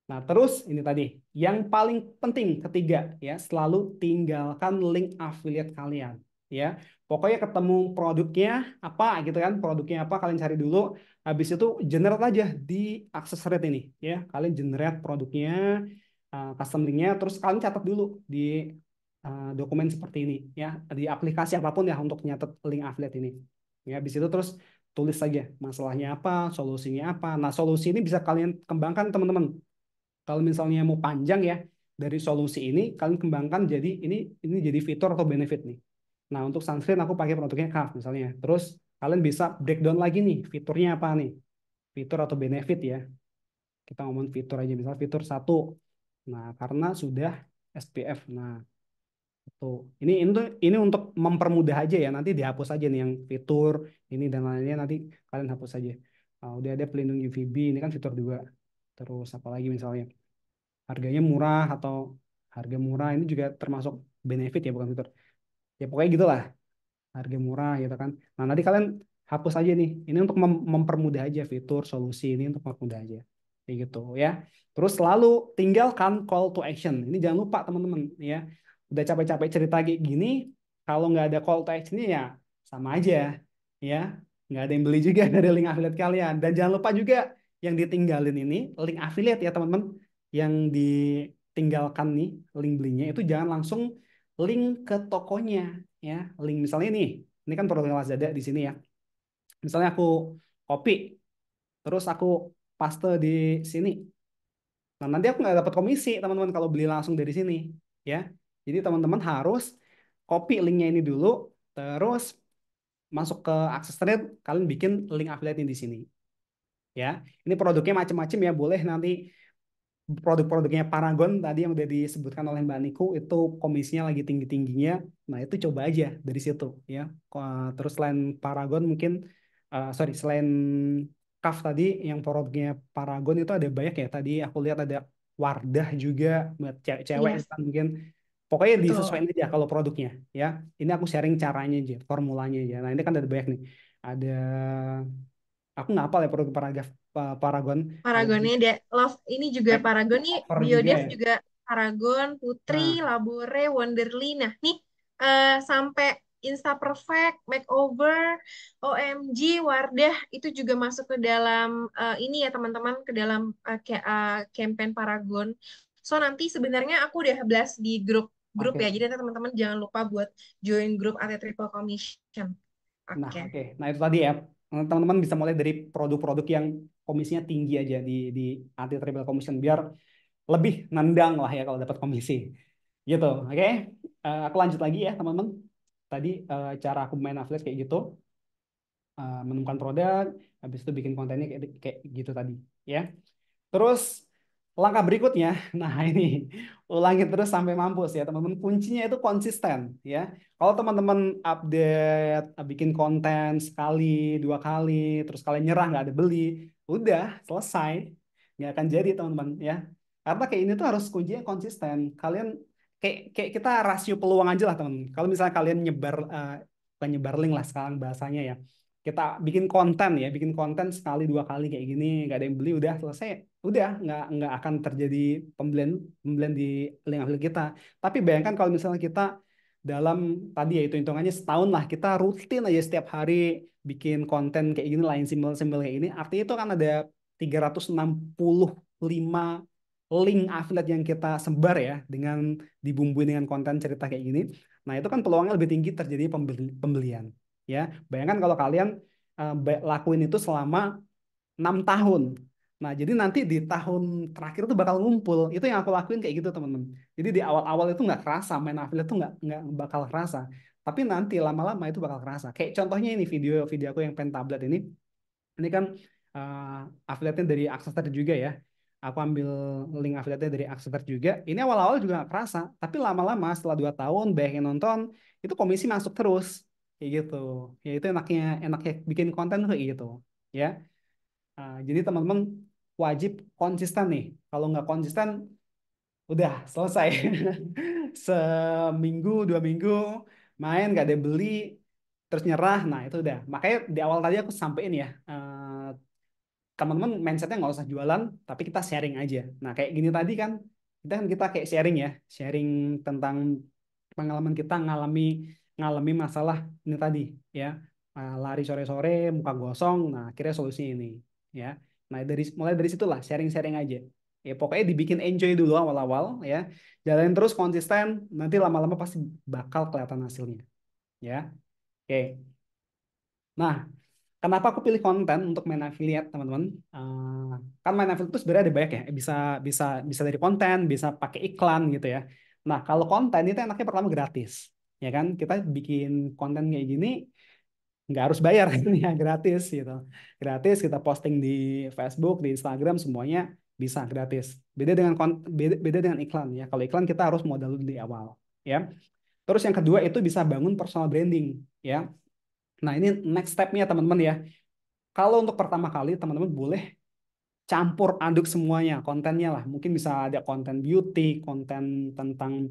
Nah, terus ini tadi yang paling penting ketiga ya, selalu tinggalkan link affiliate kalian ya. Pokoknya ketemu produknya apa gitu kan, produknya apa kalian cari dulu. Habis itu generate aja di access rate ini ya. Kalian generate produknya, custom linknya, terus kalian catat dulu di dokumen seperti ini ya, di aplikasi apapun ya untuk nyatet link affiliate ini. Ya, habis itu terus tulis saja masalahnya apa, solusinya apa. Nah, solusi ini bisa kalian kembangkan teman-teman. Kalau misalnya mau panjang ya, dari solusi ini kalian kembangkan jadi ini jadi fitur atau benefit nih. Nah, untuk sunscreen aku pakai produknya Kaf misalnya. Terus kalian bisa breakdown lagi nih, fiturnya apa nih? Fitur atau benefit ya. Kita ngomong fitur aja, misalnya fitur satu. Nah, karena sudah SPF. Nah, itu ini untuk mempermudah aja ya. Nanti dihapus aja nih yang fitur ini dan lainnya, nanti kalian hapus aja. Nah, udah ada pelindung UVB, ini kan fitur 2. Terus apa lagi misalnya? Harganya murah atau harga murah ini juga termasuk benefit ya, bukan fitur. Ya pokoknya gitulah, harga murah gitu kan. Nah, nanti kalian hapus aja nih. Ini untuk mempermudah aja, fitur solusi ini untuk mempermudah aja. Kayak gitu ya. Terus selalu tinggalkan call to action. Ini jangan lupa teman-teman ya. Udah capek-capek cerita kayak gini, kalau nggak ada call to action ya sama aja ya. Nggak ada yang beli juga dari link affiliate kalian. Dan jangan lupa juga yang ditinggalin ini link affiliate ya teman-teman. Yang ditinggalkan nih link belinya itu jangan langsung link ke tokonya ya. Link misalnya ini kan produk Lazada di sini ya. Misalnya aku copy terus aku paste di sini. Nah, nanti aku nggak dapat komisi teman-teman kalau beli langsung dari sini ya. Jadi teman-teman harus copy linknya ini dulu, terus masuk ke akses trade, kalian bikin link affiliate di sini ya. Ini produknya macam-macam ya, boleh nanti produk-produknya Paragon tadi yang udah disebutkan oleh Mbak Niku itu komisinya lagi tinggi-tingginya. Nah, itu coba aja dari situ ya. Terus selain Paragon mungkin sorry, selain CAF tadi yang produknya Paragon itu ada banyak ya. Tadi aku lihat ada Wardah juga buat cewek-cewek Iya, kan mungkin. Pokoknya betul. disesuaikan aja kalau produknya ya. Ini aku sharing caranya aja, formulanya aja. Nah, ini kan ada banyak nih. Ada aku nggak hafal ya produk Paragon. Ada Paragonnya dia Love ini juga back Paragon nih, cover juga Biodev ya. juga Paragon, Putri, Nah, Labore, Wonderly. Nah, nih sampai Insta Perfect, Makeover, OMG, Wardah itu juga masuk ke dalam ini ya teman-teman, ke dalam campaign Paragon. So nanti sebenarnya aku udah blast di grup ya. oke. Jadi nanti teman-teman jangan lupa buat join grup AT Triple Commission. Nah, Oke. oke. Nah, itu tadi ya. Teman-teman bisa mulai dari produk-produk yang komisinya tinggi aja di anti triple commission biar lebih nendang lah ya kalau dapat komisi. Gitu, oke? Aku lanjut lagi ya, teman-teman. Tadi cara aku main affiliate kayak gitu, menemukan produk, habis itu bikin kontennya kayak gitu tadi, ya. Terus Langkah berikutnya, nah ini ulangi terus sampai mampus ya teman-teman. Kuncinya itu konsisten ya. Kalau teman-teman update, bikin konten sekali, dua kali, terus kalian nyerah nggak ada beli, udah selesai, nggak akan jadi teman-teman ya. Karena kayak ini tuh harus kuncinya konsisten. Kalian kayak kita rasio peluang aja lah teman-teman. Kalau misalnya kalian nyebar, bukan nyebar link lah sekarang bahasanya ya. Kita bikin konten ya, bikin konten sekali dua kali kayak gini, nggak ada yang beli, udah selesai, udah nggak akan terjadi pembelian pembelian di link affiliate kita. Tapi bayangkan kalau misalnya kita dalam tadi ya itu hitungannya setahun lah kita rutin aja setiap hari bikin konten kayak gini lain simbol-simbol kayak gini, artinya itu kan ada 365 link affiliate yang kita sebar ya dengan dibumbuin dengan konten cerita kayak gini. Nah, itu kan peluangnya lebih tinggi terjadi pembelian. Ya, bayangkan kalau kalian lakuin itu selama 6 tahun. Nah, jadi nanti di tahun terakhir itu bakal ngumpul. Itu yang aku lakuin kayak gitu, teman-teman. Jadi di awal-awal itu nggak kerasa, main affiliate itu nggak bakal kerasa. Tapi nanti lama-lama itu bakal kerasa. Kayak contohnya ini video-video aku yang pentablet ini. Ini kan affiliate-nya dari Accessor juga ya. Aku ambil link affiliate-nya dari Accessor juga. Ini awal-awal juga nggak kerasa. Tapi lama-lama setelah 2 tahun, banyak yang nonton, itu komisi masuk terus. Kayak gitu. Ya itu enaknya bikin konten tuh kayak gitu. Ya. Jadi teman-teman wajib konsisten nih. Kalau nggak konsisten, udah selesai. Seminggu, 2 minggu, main nggak ada beli, terus nyerah. Nah itu udah. Makanya di awal tadi aku sampein ya, teman-teman mindsetnya nggak usah jualan, tapi kita sharing aja. Nah kayak gini tadi kan, kita kayak sharing ya, sharing tentang pengalaman kita ngalami ngalami masalah ini tadi ya. Lari sore-sore muka gosong, nah akhirnya solusinya ini ya. Nah mulai dari situlah sharing-sharing aja ya, pokoknya dibikin enjoy dulu awal-awal ya, jalanin terus konsisten, nanti lama-lama pasti bakal kelihatan hasilnya ya. Oke, nah kenapa aku pilih konten untuk main affiliate, teman-teman? Kan main affiliate itu sebenarnya ada banyak ya. Bisa bisa bisa dari konten, bisa pakai iklan gitu ya. Nah, kalau konten itu enaknya pertama gratis. Ya kan? Kita bikin konten kayak gini nggak harus bayar ini ya, gratis gitu. Gratis kita posting di Facebook, di Instagram semuanya bisa gratis. Beda dengan iklan ya. Kalau iklan kita harus modal dulu di awal ya. Terus yang kedua itu bisa bangun personal branding ya. Nah, ini next step-nya teman-teman ya. Kalau untuk pertama kali teman-teman boleh campur aduk semuanya kontennya lah. Mungkin bisa ada konten beauty, konten tentang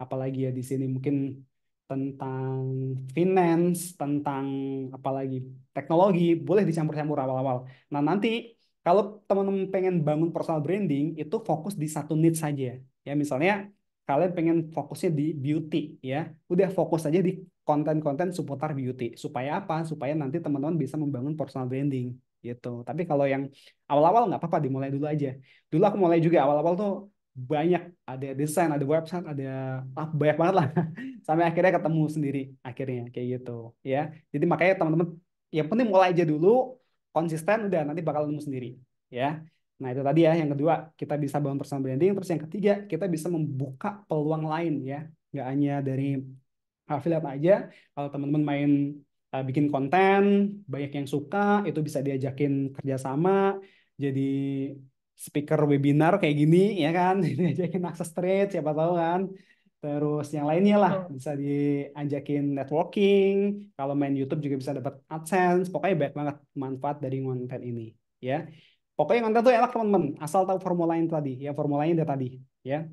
apalagi ya di sini mungkin tentang finance, tentang apalagi teknologi, boleh dicampur-campur awal-awal. Nah, nanti kalau teman-teman pengen bangun personal branding itu fokus di satu niche saja. Ya, misalnya kalian pengen fokusnya di beauty ya. Udah fokus aja di konten-konten seputar beauty. Supaya apa? Supaya nanti teman-teman bisa membangun personal branding gitu. Tapi kalau yang awal-awal nggak apa-apa, dimulai dulu aja. Dulu aku mulai juga awal-awal tuh banyak, ada desain, ada website, ada banyak banget lah. Sampai akhirnya ketemu sendiri akhirnya kayak gitu ya. Jadi makanya teman-teman yang penting mulai aja dulu, konsisten, udah nanti bakal nemu sendiri ya. Nah itu tadi ya yang kedua, kita bisa bangun personal branding. Terus yang ketiga, kita bisa membuka peluang lain ya. Nggak hanya dari affiliate aja. Kalau teman-teman main bikin konten, banyak yang suka, itu bisa diajakin kerjasama, jadi speaker webinar kayak gini, ya kan? Diajakin akses trade, siapa tahu kan. Terus yang lainnya lah, Betul. bisa diajakin networking, kalau main YouTube juga bisa dapat AdSense, pokoknya banyak banget manfaat dari konten ini. Ya, pokoknya konten tuh enak teman-teman, asal tahu formulanya tadi, ya formulanya udah tadi, ya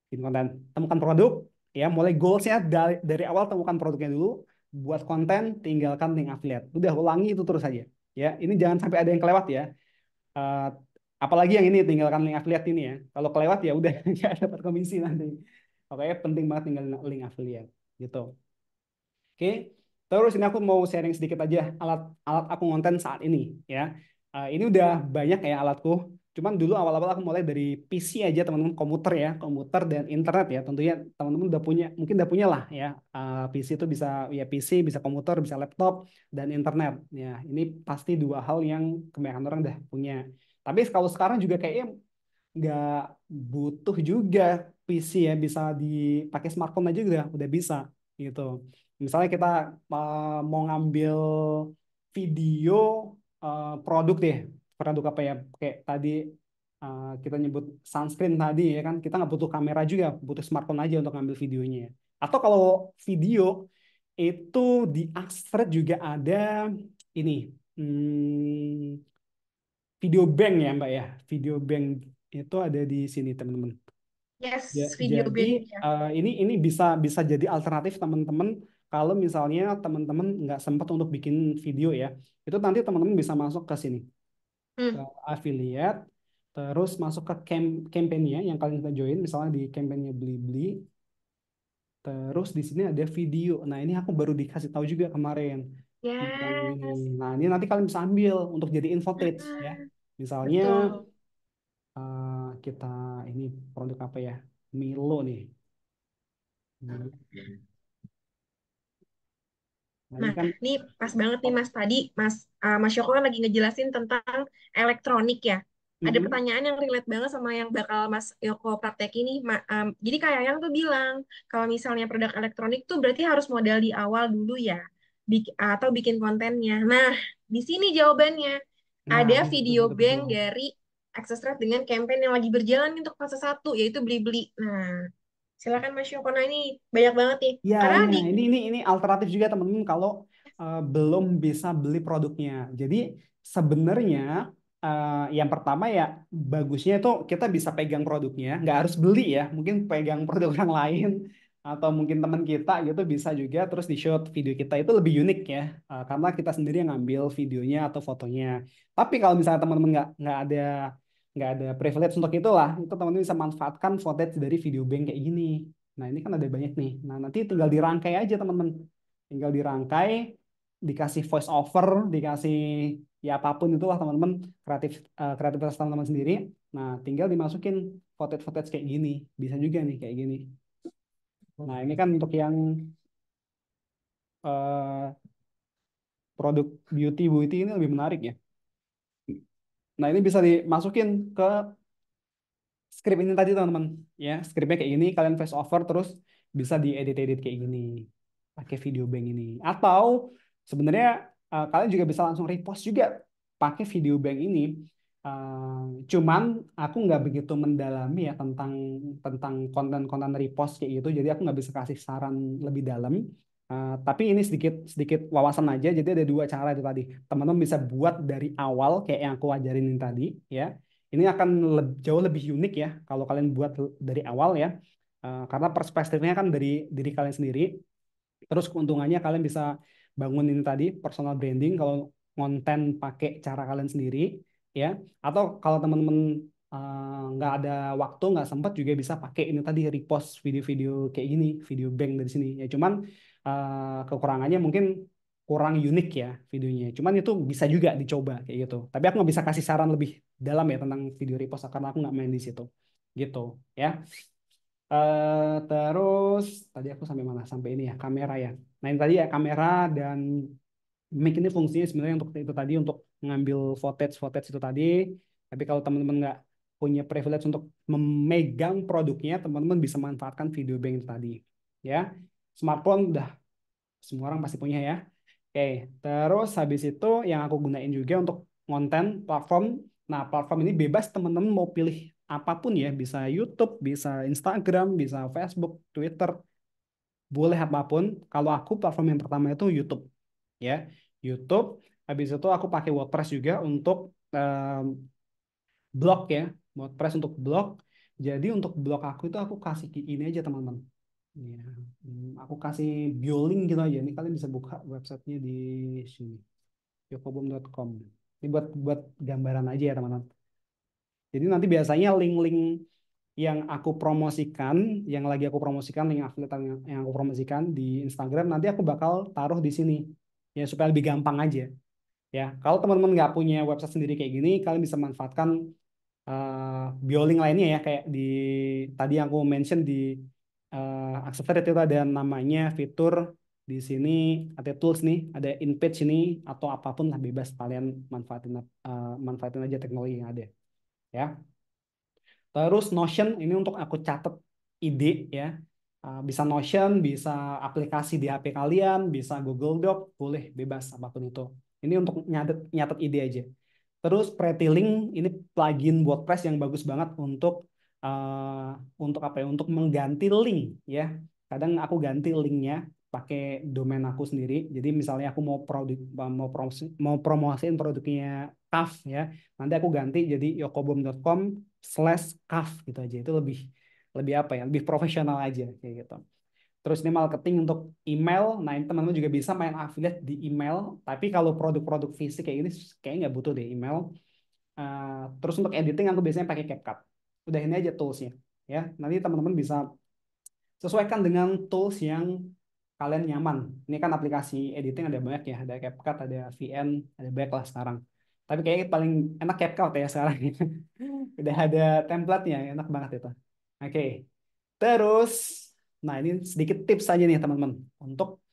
bikin konten, temukan produk, ya mulai goalsnya dari awal temukan produknya dulu, buat konten, tinggalkan link affiliate, udah ulangi itu terus aja ya, ini jangan sampai ada yang kelewat ya. Eh, Apalagi yang ini tinggalkan link affiliate ini ya, kalau kelewat ya udah nggak dapat komisi nanti. Oke, penting banget tinggal link affiliate gitu. Oke, terus ini aku mau sharing sedikit aja alat aku ngonten saat ini ya. Ini udah banyak ya alatku. Cuman dulu awal-awal aku mulai dari PC aja teman-teman, komputer ya, komputer dan internet ya. Tentunya teman-teman udah punya, mungkin udah punya lah ya. PC itu bisa ya PC, bisa komputer, bisa laptop dan internet. Ya, ini pasti dua hal yang kebanyakan orang udah punya. Tapi kalau sekarang juga kayaknya nggak butuh juga PC ya, bisa dipakai smartphone aja udah bisa gitu. Misalnya kita mau ngambil video produk deh, produk apa ya, kayak tadi kita nyebut sunscreen tadi ya kan, kita nggak butuh kamera juga, butuh smartphone aja untuk ngambil videonya. Atau kalau video itu di Axfred juga ada ini, video bank ya Mbak ya. Video bank itu ada di sini teman-teman. Yes, video Jadi bank ya. ini bisa bisa jadi alternatif teman-teman kalau misalnya teman-teman nggak sempat untuk bikin video ya. Itu nanti teman-teman bisa masuk ke sini, ke Hmm. affiliate, terus masuk ke campaign-nya yang kalian kita join, misalnya di campaign-nya Blibli, terus di sini ada video. Nah ini aku baru dikasih tahu juga kemarin yang ini. Yes. Nah ini nanti kalian bisa ambil untuk jadi footage ya. Ah, Misalnya betul. kita ini produk apa ya? Milo nih. Nah ini Nah, kan ini pas banget nih Mas tadi, Mas Yoko kan lagi ngejelasin tentang elektronik ya. Ada mm-mm. pertanyaan yang relate banget sama yang bakal Mas Yoko praktek ini. Jadi kayak yang tuh bilang, kalau misalnya produk elektronik tuh berarti harus modal di awal dulu ya, atau bikin kontennya. Nah, di sini jawabannya. Nah Ada betul video betul bank betul. dari Access Trade dengan campaign yang lagi berjalan untuk fase satu, yaitu beli-beli. Nah, silakan Mas Yoko. Nah, ini banyak banget nih. Ya, Karena iya, ini alternatif juga teman-teman kalau belum bisa beli produknya. Jadi sebenarnya yang pertama ya bagusnya itu kita bisa pegang produknya, nggak harus beli ya. Mungkin pegang produk orang lain atau mungkin teman kita gitu bisa juga terus di shoot video kita itu lebih unik ya, karena kita sendiri yang ngambil videonya atau fotonya. Tapi kalau misalnya teman-teman nggak ada privilege untuk itulah, itu teman-teman bisa manfaatkan footage dari video bank kayak gini. Nah, ini kan ada banyak nih. Nah, nanti tinggal dirangkai aja, teman-teman. Tinggal dirangkai, dikasih voice over, dikasih ya apapun itulah, teman-teman. Kreativitas teman-teman sendiri. Nah, tinggal dimasukin footage-footage kayak gini. Bisa juga nih, kayak gini. Nah, ini kan untuk yang eh, produk beauty ini lebih menarik ya. Nah, ini bisa dimasukin ke skrip ini tadi teman-teman ya, skripnya kayak gini, kalian voice over terus bisa diedit-edit kayak gini pakai video bank ini, atau sebenarnya kalian juga bisa langsung repost juga pakai video bank ini. Cuman aku nggak begitu mendalami ya tentang tentang konten-konten repost kayak gitu, jadi aku nggak bisa kasih saran lebih dalam. Tapi ini sedikit sedikit wawasan aja, jadi ada dua cara itu tadi, teman-teman bisa buat dari awal kayak yang aku ajarin ini tadi ya. Ini akan jauh lebih unik ya kalau kalian buat dari awal ya. Karena perspektifnya kan dari diri kalian sendiri. Terus keuntungannya kalian bisa bangun ini tadi personal branding kalau konten pakai cara kalian sendiri ya. Atau kalau teman-teman nggak ada waktu, nggak sempat juga bisa pakai ini tadi repost video-video kayak gini, video bank dari sini. Ya cuman kekurangannya mungkin kurang unik ya videonya. Cuman itu bisa juga dicoba kayak gitu. Tapi aku nggak bisa kasih saran lebih dalam ya tentang video repost karena aku nggak main di situ. Gitu ya. Terus tadi aku sampai mana? Sampai ini ya, kamera ya. Nah, ini tadi ya kamera dan mic ini fungsinya sebenarnya untuk itu tadi, untuk mengambil footage-footage itu tadi. Tapi kalau teman-teman nggak punya privilege untuk memegang produknya, teman-teman bisa manfaatkan video bank itu tadi. Ya, smartphone udah semua orang pasti punya ya. Oke, terus habis itu yang aku gunain juga untuk konten platform. Nah, platform ini bebas teman-teman mau pilih apapun ya, bisa YouTube, bisa Instagram, bisa Facebook, Twitter, boleh apapun. Kalau aku platform yang pertama itu YouTube ya. YouTube, habis itu aku pakai WordPress juga untuk blog ya. WordPress untuk blog. Jadi untuk blog aku itu aku kasih ini aja teman-teman. Ya, aku kasih Biolink gitu aja. Ini kalian bisa buka websitenya di sini, yokobom.com. Ini buat buat gambaran aja ya teman-teman. Jadi nanti biasanya link-link yang aku promosikan, yang lagi aku promosikan, link affiliate yang aku promosikan di Instagram, nanti aku bakal taruh di sini. Ya supaya lebih gampang aja. Ya, kalau teman-teman nggak punya website sendiri kayak gini, kalian bisa manfaatkan Biolink lainnya ya, kayak di tadi yang aku mention di Accelerate itu ada namanya fitur di sini, ada tools nih, ada in-page ini atau apapun lah, bebas kalian manfaatin aja teknologi yang ada ya. Terus Notion ini untuk aku catat ide ya. Bisa Notion, bisa aplikasi di HP kalian, bisa Google Doc, boleh bebas apapun itu. Ini untuk nyatet nyatet ide aja. Terus Pretty Link ini plugin WordPress yang bagus banget eh, untuk apa ya? Untuk mengganti link ya. Kadang aku ganti linknya pakai domain aku sendiri. Jadi misalnya aku mau promosiin produknya CAF ya. Nanti aku ganti jadi yokobom.com/CAF gitu aja. Itu lebih lebih apa ya? Lebih profesional aja kayak gitu. Terus ini marketing untuk email. Nah, ini teman-teman juga bisa main affiliate di email. Tapi kalau produk-produk fisik kayak gini, kayaknya nggak butuh deh email. Terus untuk editing aku biasanya pakai CapCut. Udah ini aja toolsnya. Ya, nanti teman-teman bisa sesuaikan dengan tools yang kalian nyaman. Ini kan aplikasi editing ada banyak ya. Ada CapCut, ada VN, ada banyak lah sekarang. Tapi kayaknya paling enak CapCut ya sekarang. Udah ada template-nya, enak banget itu. Oke. Terus, nah ini sedikit tips aja nih teman-teman untuk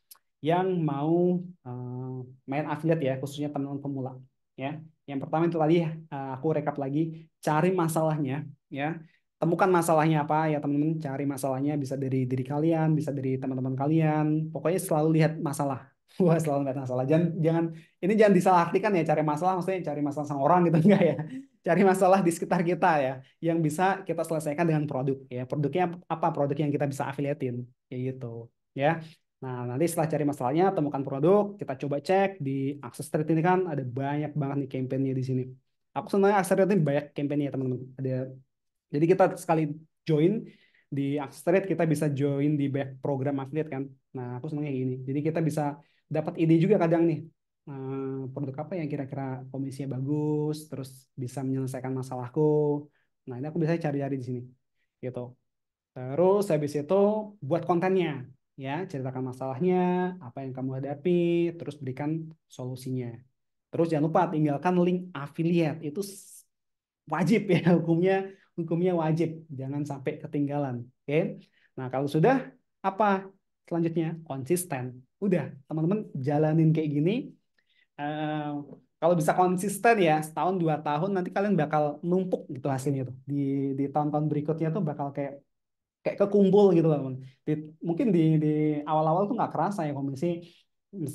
yang mau eh, main affiliate ya, khususnya teman-teman pemula. Ya, yang pertama itu tadi aku rekap lagi, cari masalahnya, ya, temukan masalahnya apa ya teman-teman, cari masalahnya bisa dari diri kalian, bisa dari teman-teman kalian, pokoknya selalu lihat masalah. Wah, selalu lihat masalah. Jangan, jangan, ini jangan disalahartikan ya, cari masalah maksudnya cari masalah sama orang gitu enggak ya. Cari masalah di sekitar kita ya, yang bisa kita selesaikan dengan produk ya. Produknya apa? Produk yang kita bisa affiliatein, kayak gitu ya. Nah, nanti setelah cari masalahnya, temukan produk, kita coba cek di Access Trade ini kan ada banyak banget nih campaign-nya di sini. Aku senang Access Trade ini banyak campaign-nya ya teman-teman. Jadi kita sekali join di Access Trade, kita bisa join di banyak program affiliate kan. Nah, aku senangnya gini. Jadi kita bisa dapat ide juga kadang nih. Produk apa yang kira-kira komisinya bagus, terus bisa menyelesaikan masalahku. Nah, ini aku bisa cari-cari di sini. Gitu. Terus habis itu buat kontennya, ya, ceritakan masalahnya, apa yang kamu hadapi, terus berikan solusinya. Terus jangan lupa tinggalkan link affiliate, itu wajib ya hukumnya wajib, jangan sampai ketinggalan. Oke. Nah, kalau sudah apa selanjutnya? Konsisten. Udah, teman-teman jalanin kayak gini. eh, Kalau bisa konsisten ya setahun 2 tahun nanti kalian bakal numpuk gitu hasilnya tuh di tahun-tahun berikutnya tuh bakal kayak kayak kekumpul gitu loh teman. Mungkin di awal-awal tuh nggak kerasa ya komisi,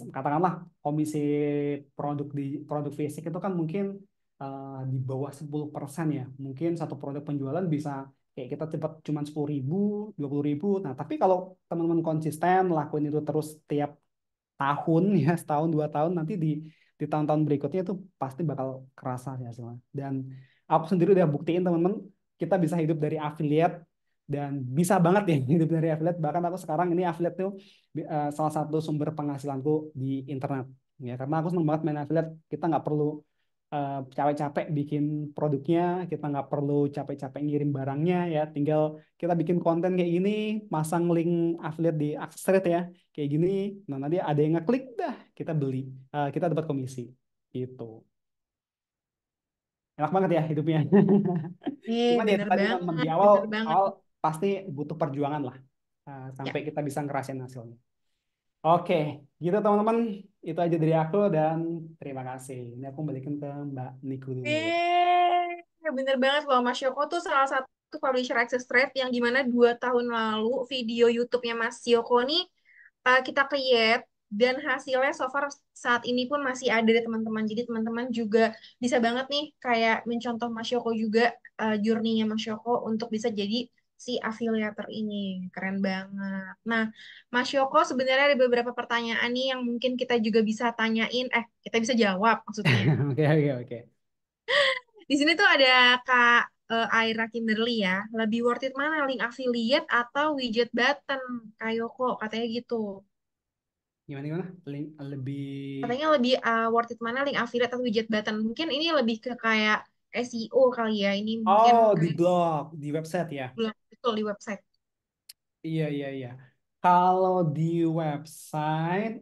katakanlah komisi produk fisik itu kan mungkin di bawah 10% ya, mungkin satu produk penjualan bisa kayak kita cepat cuma 10.000 20.000. Nah tapi kalau teman-teman konsisten lakuin itu terus tiap tahun ya, setahun 2 tahun, nanti di tahun-tahun berikutnya itu pasti bakal kerasa ya hasilnya. Dan aku sendiri udah buktiin teman-teman, kita bisa hidup dari affiliate dan bisa banget ya hidup dari affiliate. Bahkan aku sekarang ini affiliate tuh salah satu sumber penghasilanku di internet. Ya, karena aku seneng banget main affiliate. Kita nggak perlu capek-capek bikin produknya, kita nggak perlu capek-capek ngirim barangnya ya. Tinggal kita bikin konten kayak gini, masang link affiliate di Access ya, kayak gini. Nah, nanti ada yang ngeklik, dah kita beli, kita dapat komisi. Gitu. Enak banget ya hidupnya. Cuman ya itu Bener tadi teman-teman banget, di awal bener banget. awal pasti butuh perjuangan lah Ya. sampai kita bisa ngerasain hasilnya. Oke, gitu teman-teman. Itu aja dari aku dan terima kasih. Ini aku balikin ke Mbak Niku dulu. Bener banget loh, Mas Yoko tuh salah satu publisher Access Trade yang dimana 2 tahun lalu video YouTube-nya Mas Yoko nih kita create dan hasilnya so far saat ini pun masih ada deh teman-teman. Jadi teman-teman juga bisa banget nih kayak mencontoh Mas Yoko juga journey-nya Mas Yoko untuk bisa jadi si afiliator ini. Keren banget. Nah, Mas Yoko sebenarnya ada beberapa pertanyaan nih yang mungkin kita juga bisa tanyain, kita bisa jawab maksudnya. Oke, oke, oke. Di sini tuh ada Kak Aira Kimberly ya. Lebih worth it mana link affiliate atau widget button? Kak Yoko katanya gitu. Gimana gimana? Lebih. Katanya lebih worth it mana link affiliate atau widget button? Mungkin ini lebih ke kayak SEO kali ya. Ini mungkin Oh, di kayak blog, di website ya. belum betul di website. Iya, iya, iya. Kalau di website,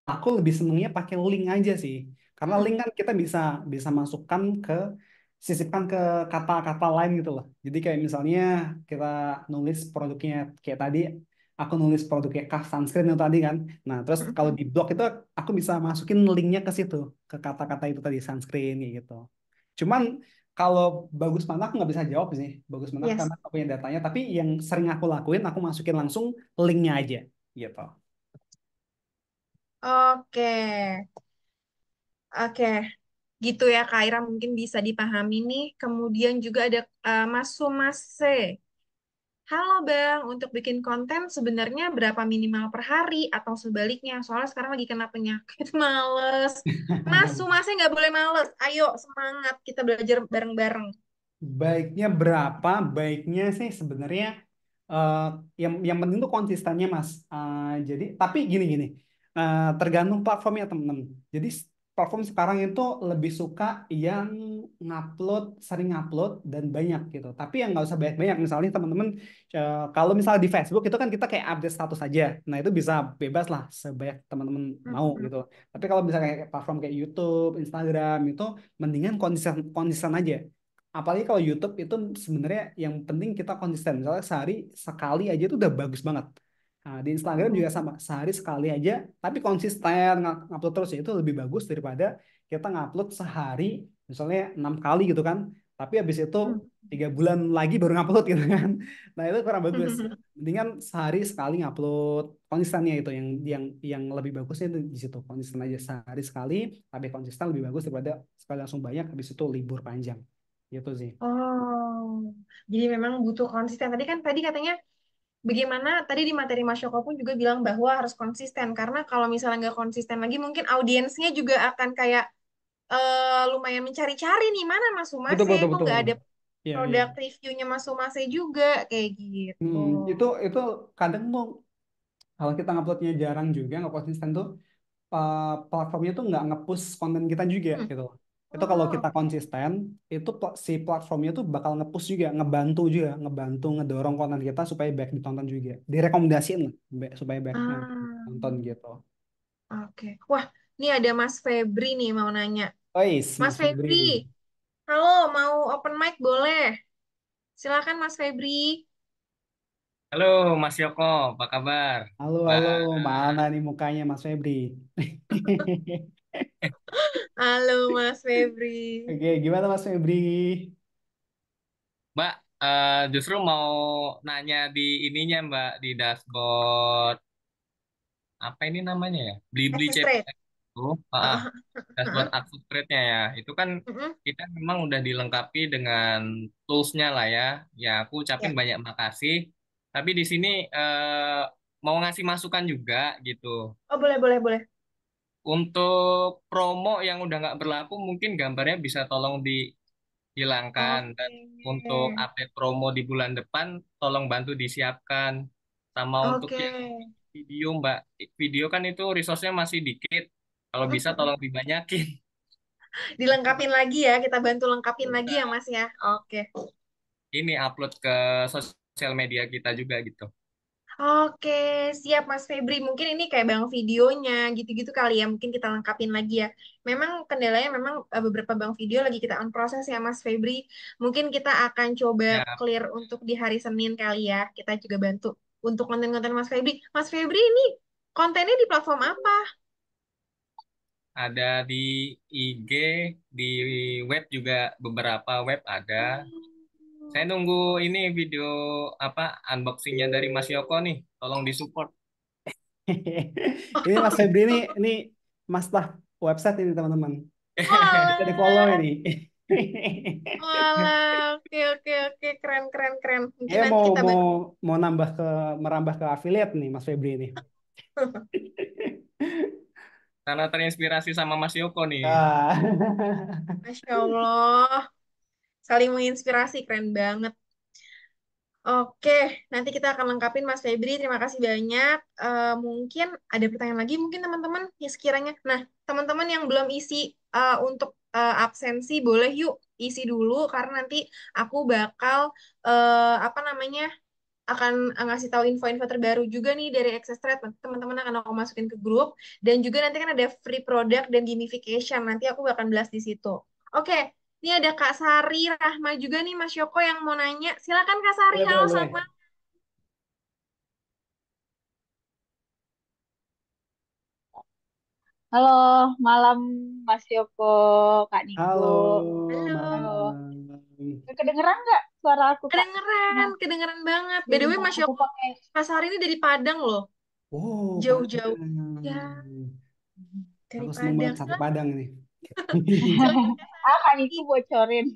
aku lebih senengnya pakai link aja sih. Karena Mm-mm. link kan kita bisa bisa masukkan sisipkan ke kata-kata lain gitu loh. Jadi kayak misalnya kita nulis produknya kayak tadi, aku nulis produknya kah sunscreen yang tadi kan. Nah, terus kalau Mm-mm. di blog itu aku bisa masukin linknya ke situ, ke kata-kata itu tadi sunscreen kayak gitu. Cuman kalau bagus mana aku nggak bisa jawab sih. Bagus mana Yes. karena aku punya datanya. Tapi yang sering aku lakuin, aku masukin langsung linknya aja gitu. Oke. Oke. Gitu ya, Kak Ira mungkin bisa dipahami nih. Kemudian juga ada Mas Sumase. Halo Bang, untuk bikin konten sebenarnya berapa minimal per hari atau sebaliknya? Soalnya sekarang lagi kena penyakit males. Mas Sumase nggak boleh males. Ayo semangat, kita belajar bareng-bareng. Baiknya berapa? Baiknya sih sebenarnya eh, yang penting tuh konsistennya Mas. Jadi tapi gini-gini, tergantung platformnya teman-teman. Jadi platform sekarang itu lebih suka yang ngupload, sering ngupload dan banyak gitu. Tapi yang nggak usah banyak-banyak. Misalnya teman-teman kalau misalnya di Facebook itu kan kita kayak update status aja. Nah itu bisa bebas lah sebanyak teman-teman mau Mhm. gitu. Tapi kalau misalnya kayak platform kayak YouTube, Instagram itu mendingan konsisten konsisten aja. Apalagi kalau YouTube itu sebenarnya yang penting kita konsisten. Misalnya sehari sekali aja itu udah bagus banget. Nah, di Instagram juga Mhm. sama, sehari sekali aja, tapi konsisten ngupload terus ya itu lebih bagus daripada kita ngupload sehari, misalnya 6 kali gitu kan. Tapi habis itu Mhm. 3 bulan lagi baru ngupload gitu kan. Nah itu kurang bagus. Mendingan sehari sekali ngupload, konsistennya itu yang lebih bagusnya itu di situ konsisten aja sehari sekali, tapi konsisten lebih bagus daripada sekali langsung banyak habis itu libur panjang. Gitu sih. Oh, jadi memang butuh konsisten. Tadi katanya bagaimana tadi di materi Mas Yoko pun juga bilang bahwa harus konsisten karena kalau misalnya nggak konsisten lagi mungkin audiensnya juga akan kayak lumayan mencari-cari nih mana Mas Betul, Sumase betul, kok betul. nggak ada Iya, iya. produk reviewnya Mas Sumase juga kayak gitu. Itu kadang tuh kalau kita nguploadnya jarang juga nggak konsisten tuh platformnya tuh nggak nge-push konten kita juga Hmm. gitu. Itu kalau Oh, kita oke. konsisten itu si platformnya tuh bakal nge-push juga, ngebantu ngedorong konten kita supaya baik ditonton juga, direkomendasiin lah supaya baik Ah, ditonton gitu. oke. Wah, ini ada Mas Febri nih mau nanya. Ois, Mas Mas Febri, Febri. halo, mau open mic boleh? Silakan Mas Febri. Halo Mas Yoko, apa kabar? Halo, Mbak, halo, mana nih mukanya Mas Febri? Halo Mas Febri. Oke, gimana Mas Febri? Mbak, justru mau nanya di ininya Mbak, di dashboard apa ini namanya ya? Blibli Access CP rate. itu, dashboard akses rate-nya ya. Itu kan Mm-mm. kita memang udah dilengkapi dengan tools-nya lah ya. Ya, aku ucapin Ya. banyak makasih. Tapi di sini mau ngasih masukan juga gitu. Oh, boleh, boleh, boleh. Untuk promo yang udah nggak berlaku, mungkin gambarnya bisa tolong hilangkan dan Oke. untuk update promo di bulan depan tolong bantu disiapkan sama untuk Oke. yang video Mbak, video kan itu resource-nya masih dikit, kalau bisa tolong dibanyakin. Dilengkapin lagi ya, kita bantu lengkapin lagi ya Mas ya. Oke. Ini upload ke sosial media kita juga gitu. Oke, siap Mas Febri. Mungkin ini kayak bang videonya gitu-gitu kali ya. Mungkin kita lengkapin lagi ya. Memang kendalanya memang beberapa bang video lagi kita on proses ya Mas Febri. Mungkin kita akan coba Ya, clear untuk di hari Senin kali ya. Kita juga bantu untuk konten-konten Mas Febri. Mas Febri ini kontennya di platform apa? ada di IG, di web juga beberapa web ada. Saya nunggu ini video apa unboxingnya dari Mas Yoko nih, tolong disupport. Ini Mas Febri ini Mas Tah website ini teman-teman. Bisa di follow Walah, ini. walah, oke oke oke, keren keren keren. Mungkin Ya nanti mau kita mau bantu. mau merambah ke affiliate nih Mas Febri ini. Karena terinspirasi sama Mas Yoko nih. Ah. Masya Allah, saling menginspirasi, keren banget. Oke, nanti kita akan lengkapin Mas Febri. Terima kasih banyak. Mungkin ada pertanyaan lagi, mungkin teman-teman ya sekiranya. Nah, teman-teman yang belum isi untuk absensi, boleh yuk isi dulu karena nanti aku bakal apa namanya akan ngasih tahu info-info terbaru juga nih dari Access Trade. Nanti teman-teman akan aku masukin ke grup dan juga nanti kan ada free product dan gamification. Nanti aku akan bahas di situ. Oke, ini ada Kak Sari Rahma juga nih Mas Yoko yang mau nanya. Silakan Kak Sari, Boleh, halo boleh, selamat boleh. malam. Halo, malam Mas Yoko, Kak Niko. Halo, Halo. malam. Kedengeran nggak suara aku, Kak? Kedengeran, Nah, kedengeran banget. By the way, bentar, Mas aku Yoko, pakai. Kak Sari ini dari Padang loh. Oh, Jauh-jauh. Padang. Ya, dari Aku seneng banget Padang. sate Padang nih. Contohnya Kan Sari. itu bocorin.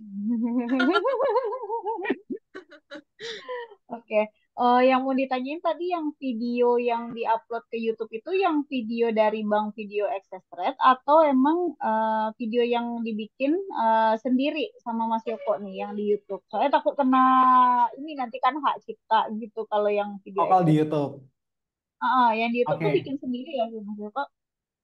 Oke. Yang mau ditanyain tadi yang video yang diupload ke YouTube itu yang video dari Bang Video Access Red atau emang video yang dibikin sendiri sama Mas Yoko nih yang di YouTube. Soalnya takut kena ini nanti kan hak cipta gitu kalau yang video Oh, kalau di Access Red. YouTube. Yang di YouTube tuh Oke. bikin sendiri ya Mas Yoko?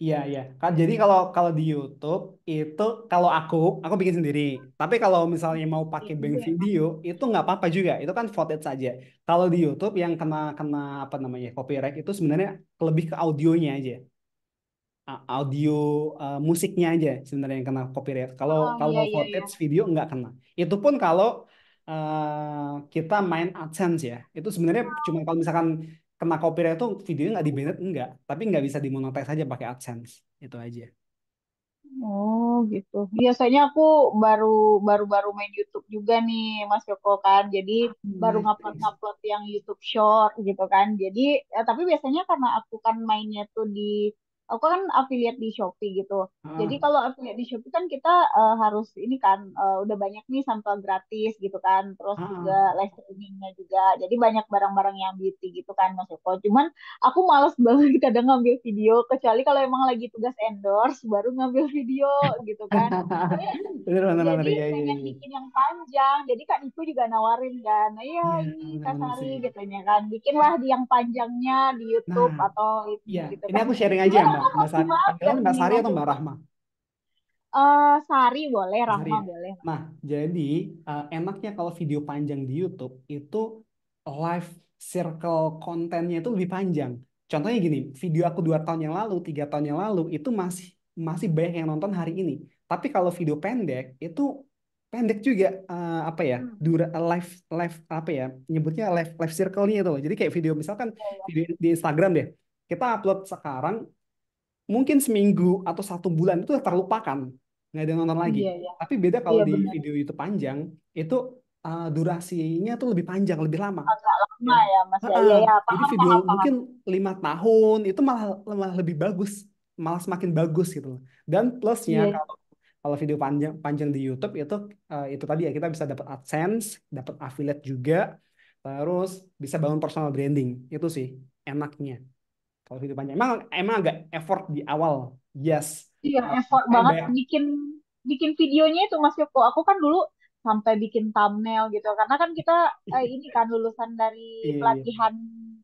Iya, iya. Jadi kalau kalau di YouTube itu kalau aku bikin sendiri. Tapi kalau misalnya mau Iya pakai bank juga ya. video itu nggak apa-apa juga. Itu kan footage saja. Kalau di YouTube yang kena kena apa namanya copyright itu sebenarnya lebih ke audionya aja. Audio musiknya aja sebenarnya yang kena copyright. Kalau kalau Iya iya iya. footage video nggak kena. Itu pun kalau kita main AdSense ya. Itu sebenarnya cuma kalau misalkan kena copyright itu videonya nggak di-banned enggak, tapi nggak bisa dimonetize saja pakai AdSense. Itu aja. Oh gitu. Biasanya aku baru baru baru main YouTube juga nih Mas Yoko kan. Jadi baru Nice, ngupload nice. ngupload yang YouTube Short gitu kan. Jadi tapi biasanya karena aku kan mainnya tuh di aku kan affiliate di Shopee gitu. Jadi Ah, kalau affiliate di Shopee kan kita harus ini kan udah banyak nih sampel gratis gitu kan. Terus juga ah. live streamingnya juga. Jadi banyak barang-barang yang beauty gitu kan Mas Yoko. Cuman aku males banget kadang ngambil video kecuali kalau emang lagi tugas endorse baru ngambil video gitu kan. Bener, bener, bener. Jadi Iya, iya, pengen iya. bikin yang panjang, jadi Kak Niku juga nawarin kan, nah, iya Iya, ini bener, Kak bener Sari sih. gitu kan, bikinlah di yang panjangnya di Nah, YouTube atau ini iya. gitu Ini kan. aku sharing aja Cuman ya, aku Mbak masih Sari. mager Panggilan Mbak nih Sari Mas atau Mbak Joko. Rahma? Sari boleh, Mbak Sari Rahma ya. boleh. Nah, jadi enaknya kalau video panjang di YouTube itu live circle kontennya itu lebih panjang. Contohnya gini, video aku 2 tahun yang lalu, 3 tahun yang lalu itu masih masih banyak yang nonton hari ini. Tapi kalau video pendek itu pendek juga apa ya Hmm. live live apa ya nyebutnya live live circle-nya itu. Jadi kayak video misalkan Iya, iya. video di Instagram deh, kita upload sekarang mungkin seminggu atau 1 bulan itu udah terlupakan, nggak ada yang nonton lagi. Iya, iya. Tapi beda kalau Iya di benar. video YouTube panjang itu durasinya tuh lebih panjang, lebih lama. Agak Ya. lama ya Mas ya. Heeh. Iya ya, Jadi paham video paham paham. mungkin 5 tahun itu malah malah lebih bagus, malah semakin bagus gitu loh. Dan plusnya Iya. kalau kalau video panjang panjang di YouTube itu tadi ya kita bisa dapat AdSense, dapat affiliate juga, terus bisa bangun personal branding. Itu sih enaknya. Kalau video panjang emang emang agak effort di awal, yes. Iya, effort Makanya banget banyak. bikin bikin videonya itu Mas Yoko. Aku kan dulu sampai bikin thumbnail gitu. Karena kan kita ini kan lulusan dari Iya, iya, pelatihan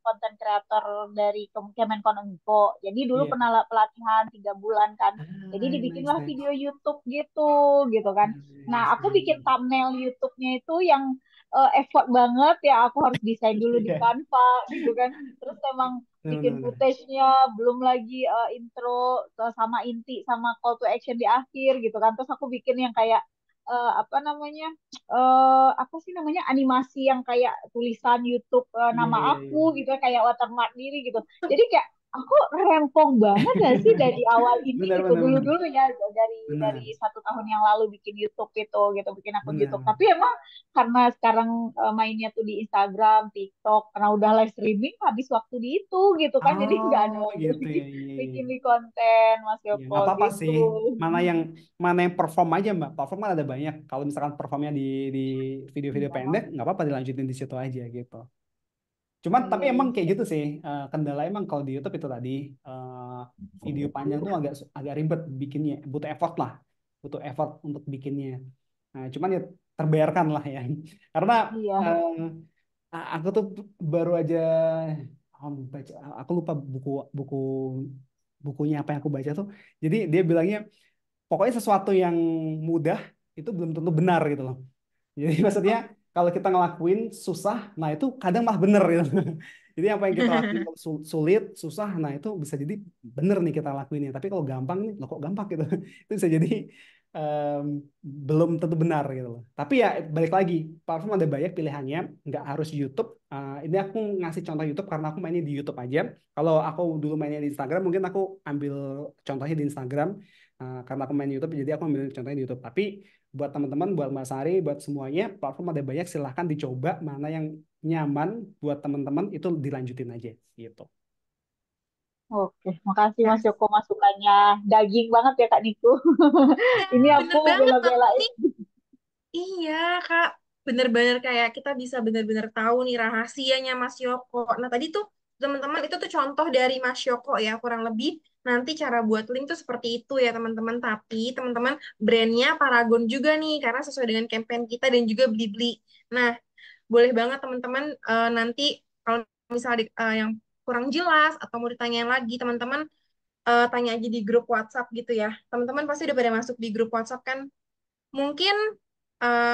konten kreator dari Kemenkominfo. Jadi dulu iya. pernah pelatihan 3 bulan kan. Jadi Nice, dibikinlah nice. video YouTube gitu, gitu kan. Nah, Nice, aku bikin nice. thumbnail YouTube-nya itu yang effort banget ya. Aku harus desain dulu di Iya, Canva gitu kan. Terus emang bikin benar-benar. footage-nya, belum lagi intro sama inti sama call to action di akhir gitu kan. Terus aku bikin yang kayak apa namanya apa sih namanya animasi yang kayak tulisan YouTube Iya, nama iya, aku iya. gitu kayak watermark diri gitu. Jadi kayak aku rempong banget gak sih dari awal ini Benar, gitu benar, dulu benar. dulu ya dari Benar, 1 tahun yang lalu bikin YouTube itu gitu bikin akun YouTube. benar. Tapi emang karena sekarang mainnya tuh di Instagram, TikTok, karena udah live streaming habis waktu di itu gitu kan, jadi nggak ada Oh, waktu gitu lagi ya. Iya, iya. bikin di konten Mas Ya, Yoko nggak apa-apa gitu. sih. Mana yang mana yang perform aja, Mbak. Perform kan ada banyak. Kalau misalkan performnya di video-video Iya, pendek, nggak apa-apa dilanjutin di situ aja gitu. Cuman tapi iya, emang iya. kayak gitu sih. Kendala emang kalau di YouTube itu tadi eh, video panjang tuh agak agak ribet bikinnya, butuh effort lah, butuh effort untuk bikinnya. Nah, cuman ya terbayarkan lah ya. Karena Iya. aku tuh baru aja baca, aku lupa buku buku bukunya apa yang aku baca tuh. Jadi dia bilangnya pokoknya sesuatu yang mudah itu belum tentu benar gitu loh. Jadi maksudnya kalau kita ngelakuin susah, nah itu kadang malah bener gitu. Jadi apa yang kita lakuin kalau sulit, susah, nah itu bisa jadi bener nih kita lakuinnya. Tapi kalau gampang nih, loh kok gampang gitu. Itu bisa jadi em, belum tentu benar gitu loh. Tapi ya balik lagi, platform ada banyak pilihannya, nggak harus YouTube. Ini aku ngasih contoh YouTube karena aku mainnya di YouTube aja. Kalau aku dulu mainnya di Instagram, mungkin aku ambil contohnya di Instagram. Karena aku main YouTube, jadi aku ambil contohnya di YouTube. Tapi buat teman-teman, buat Mas Ari, buat semuanya, platform ada banyak, silahkan dicoba mana yang nyaman buat teman-teman itu dilanjutin aja gitu. Oke, makasih Mas Yes. Joko masukannya daging banget ya Kak Niku. Ya, Ini aku bener banget. Ini bela-belain. iya, Kak. Bener-bener kayak kita bisa bener-bener tahu nih rahasianya Mas Yoko. Nah, tadi tuh teman-teman itu tuh contoh dari Mas Yoko ya, kurang lebih nanti cara buat link tuh seperti itu ya teman-teman. Tapi teman-teman brandnya Paragon juga nih, karena sesuai dengan campaign kita dan juga Blibli. Nah, boleh banget teman-teman nanti kalau misalnya yang kurang jelas atau mau ditanyain lagi, teman-teman tanya aja di grup WhatsApp gitu ya. Teman-teman pasti udah pada masuk di grup WhatsApp kan? Mungkin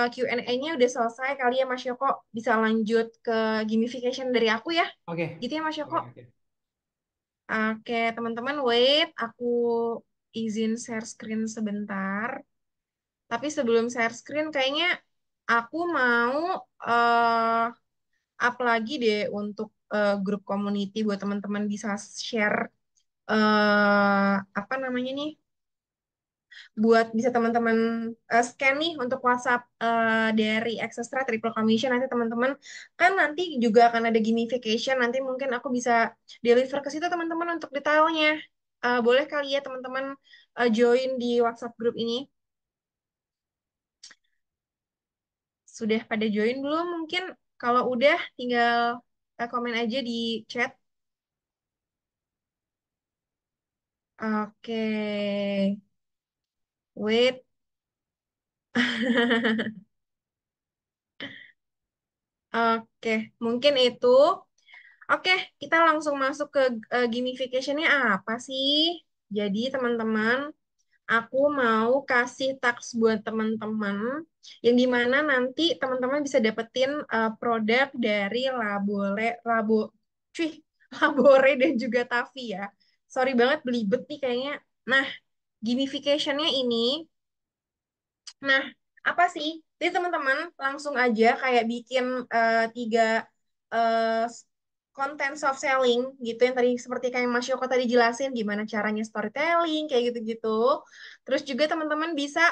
Q&A-nya udah selesai kali ya Mas Yoko. Bisa lanjut ke gamification dari aku ya. Oke, Gitu ya Mas Yoko. oke, oke. Oke, teman-teman wait. Aku izin share screen sebentar. Tapi sebelum share screen kayaknya aku mau uh, up lagi deh untuk grup community buat teman-teman bisa share apa namanya nih buat bisa teman-teman scan nih untuk WhatsApp dari Extra Triple Commission nanti teman-teman kan nanti juga akan ada gamification nanti mungkin aku bisa deliver ke situ teman-teman untuk detailnya. Boleh kali ya teman-teman join di WhatsApp grup ini. Sudah pada join belum? Mungkin kalau udah tinggal komen aja di chat. Oke. Wait. Oke, mungkin itu. Oke, kita langsung masuk ke gamification-nya apa sih? Jadi, teman-teman, aku mau kasih task buat teman-teman yang dimana nanti teman-teman bisa dapetin produk dari cuy, Labore dan juga Tavi ya. Sorry banget belibet nih kayaknya. Nah, gamification-nya ini nah, apa sih? Jadi teman-teman langsung aja kayak bikin tiga eh, konten soft selling gitu yang tadi seperti kayak Mas Yoko tadi jelasin gimana caranya storytelling kayak gitu-gitu. Terus juga teman-teman bisa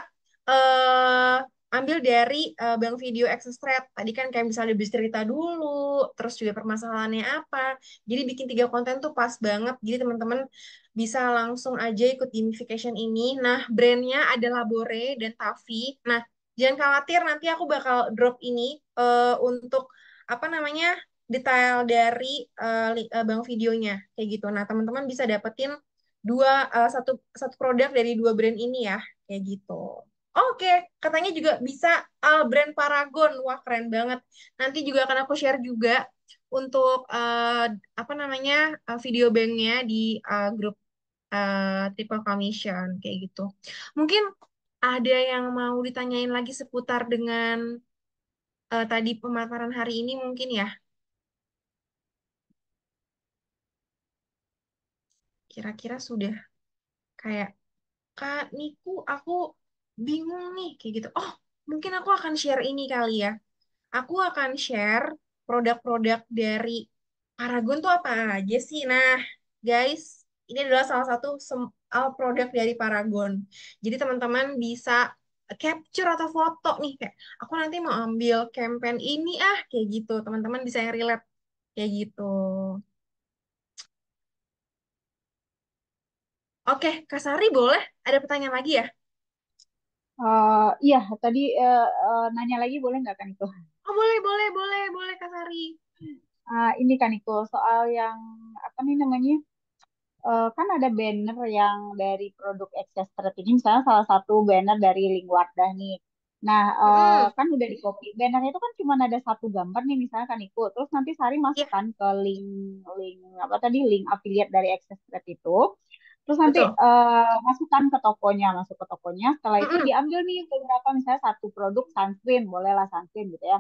eh ambil dari Bang Video Access Thread. Tadi kan kayak misalnya lebih cerita dulu, terus juga permasalahannya apa. Jadi bikin tiga konten tuh pas banget. Jadi teman-teman bisa langsung aja ikut gamification ini. Nah, brandnya ada Labore dan Tavi. Nah, jangan khawatir nanti aku bakal drop ini untuk apa namanya detail dari bang videonya kayak gitu. Nah, teman-teman bisa dapetin satu satu produk dari dua brand ini ya kayak gitu. Oke, katanya juga bisa brand Paragon. Wah, keren banget. Nanti juga akan aku share juga untuk apa namanya video banknya di grup triple commission kayak gitu. Mungkin ada yang mau ditanyain lagi seputar dengan tadi pemaparan hari ini mungkin ya. Kira-kira sudah kayak Kak Niku aku bingung nih kayak gitu. Oh, mungkin aku akan share ini kali ya. Aku akan share produk-produk dari Paragon tuh apa aja sih. Nah, guys, ini adalah salah satu produk dari Paragon. Jadi teman-teman bisa capture atau foto nih kayak aku nanti mau ambil campaign ini kayak gitu. Teman-teman bisa yang relate kayak gitu. Oke, Kak Sari boleh? Ada pertanyaan lagi ya? Iya, tadi nanya lagi boleh nggak kan itu? Oh, boleh, boleh, boleh, boleh Kak Sari. Ini kan itu soal yang apa nih namanya? Kan ada banner yang dari produk Access Trade ini, misalnya salah satu banner dari Link Wardah nih. Nah, Mm-mm. kan udah di copy. Bannernya itu kan cuma ada satu gambar nih, misalnya kan ikut. Terus nanti Sari Iya, masukkan ke link link apa tadi link affiliate dari Access Trade itu. Terus nanti betul. masukkan ke tokonya, masuk ke tokonya. Setelah itu Mm-mm. diambil nih beberapa misalnya satu produk sunscreen, bolehlah sunscreen gitu ya.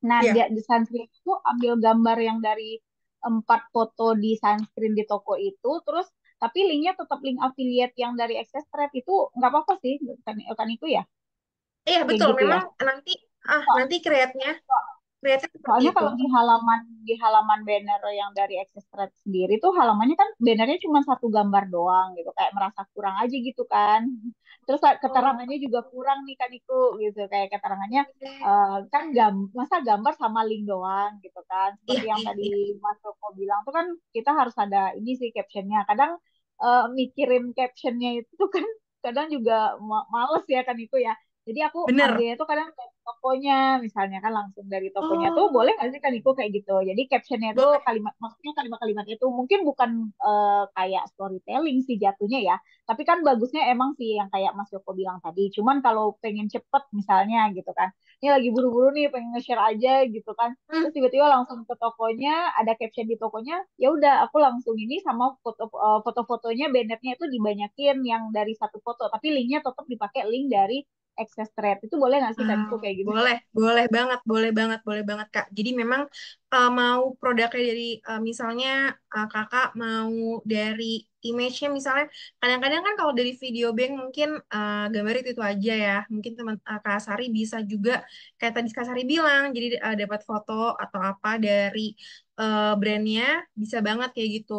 Nah, Iya. di sunscreen itu ambil gambar yang dari 4 foto di sunscreen di toko itu, terus tapi linknya tetap link affiliate yang dari Access Trade itu nggak apa-apa sih, kan itu ya, Iya kayak betul, gitu ya. memang nanti nanti create-nya. Lihatnya seperti Soalnya itu. kalau di halaman banner yang dari Access Trade sendiri tuh halamannya kan bannernya cuma satu gambar doang gitu, kayak merasa kurang aja gitu kan. Terus Oh, keterangannya juga kurang nih kan itu gitu, kayak keterangannya oke. kan masa gambar sama link doang gitu kan. Iya, Seperti yang iya, iya. tadi Mas Joko bilang tuh kan kita harus ada ini sih captionnya. Kadang mikirin captionnya itu tuh kan kadang juga males ya kan itu ya. Jadi aku Bener. ambilnya tuh kadang tokonya misalnya kan langsung dari tokonya tuh Oh, boleh nggak sih kan itu kayak gitu, jadi captionnya tuh boleh. kalimat maksudnya kalimat-kalimat itu mungkin bukan kayak storytelling sih jatuhnya ya, tapi kan bagusnya emang sih yang kayak Mas Joko bilang tadi, cuman kalau pengen cepet misalnya gitu kan, ini lagi buru-buru nih pengen nge-share aja gitu kan, Hmm, terus tiba-tiba langsung ke tokonya ada caption di tokonya, ya udah aku langsung ini sama foto-fotonya bannernya itu dibanyakin yang dari satu foto tapi linknya tetap dipakai link dari access thread, itu boleh nggak sih kan ah, itu kayak gitu? boleh, boleh banget, boleh banget, boleh banget, Kak. Jadi memang mau produknya dari misalnya Kakak mau dari image-nya misalnya, kadang-kadang kan kalau dari video bank mungkin gambar itu aja ya. Mungkin teman Kak Sari bisa juga kayak tadi Kak Sari bilang, jadi dapat foto atau apa dari brandnya, bisa banget kayak gitu.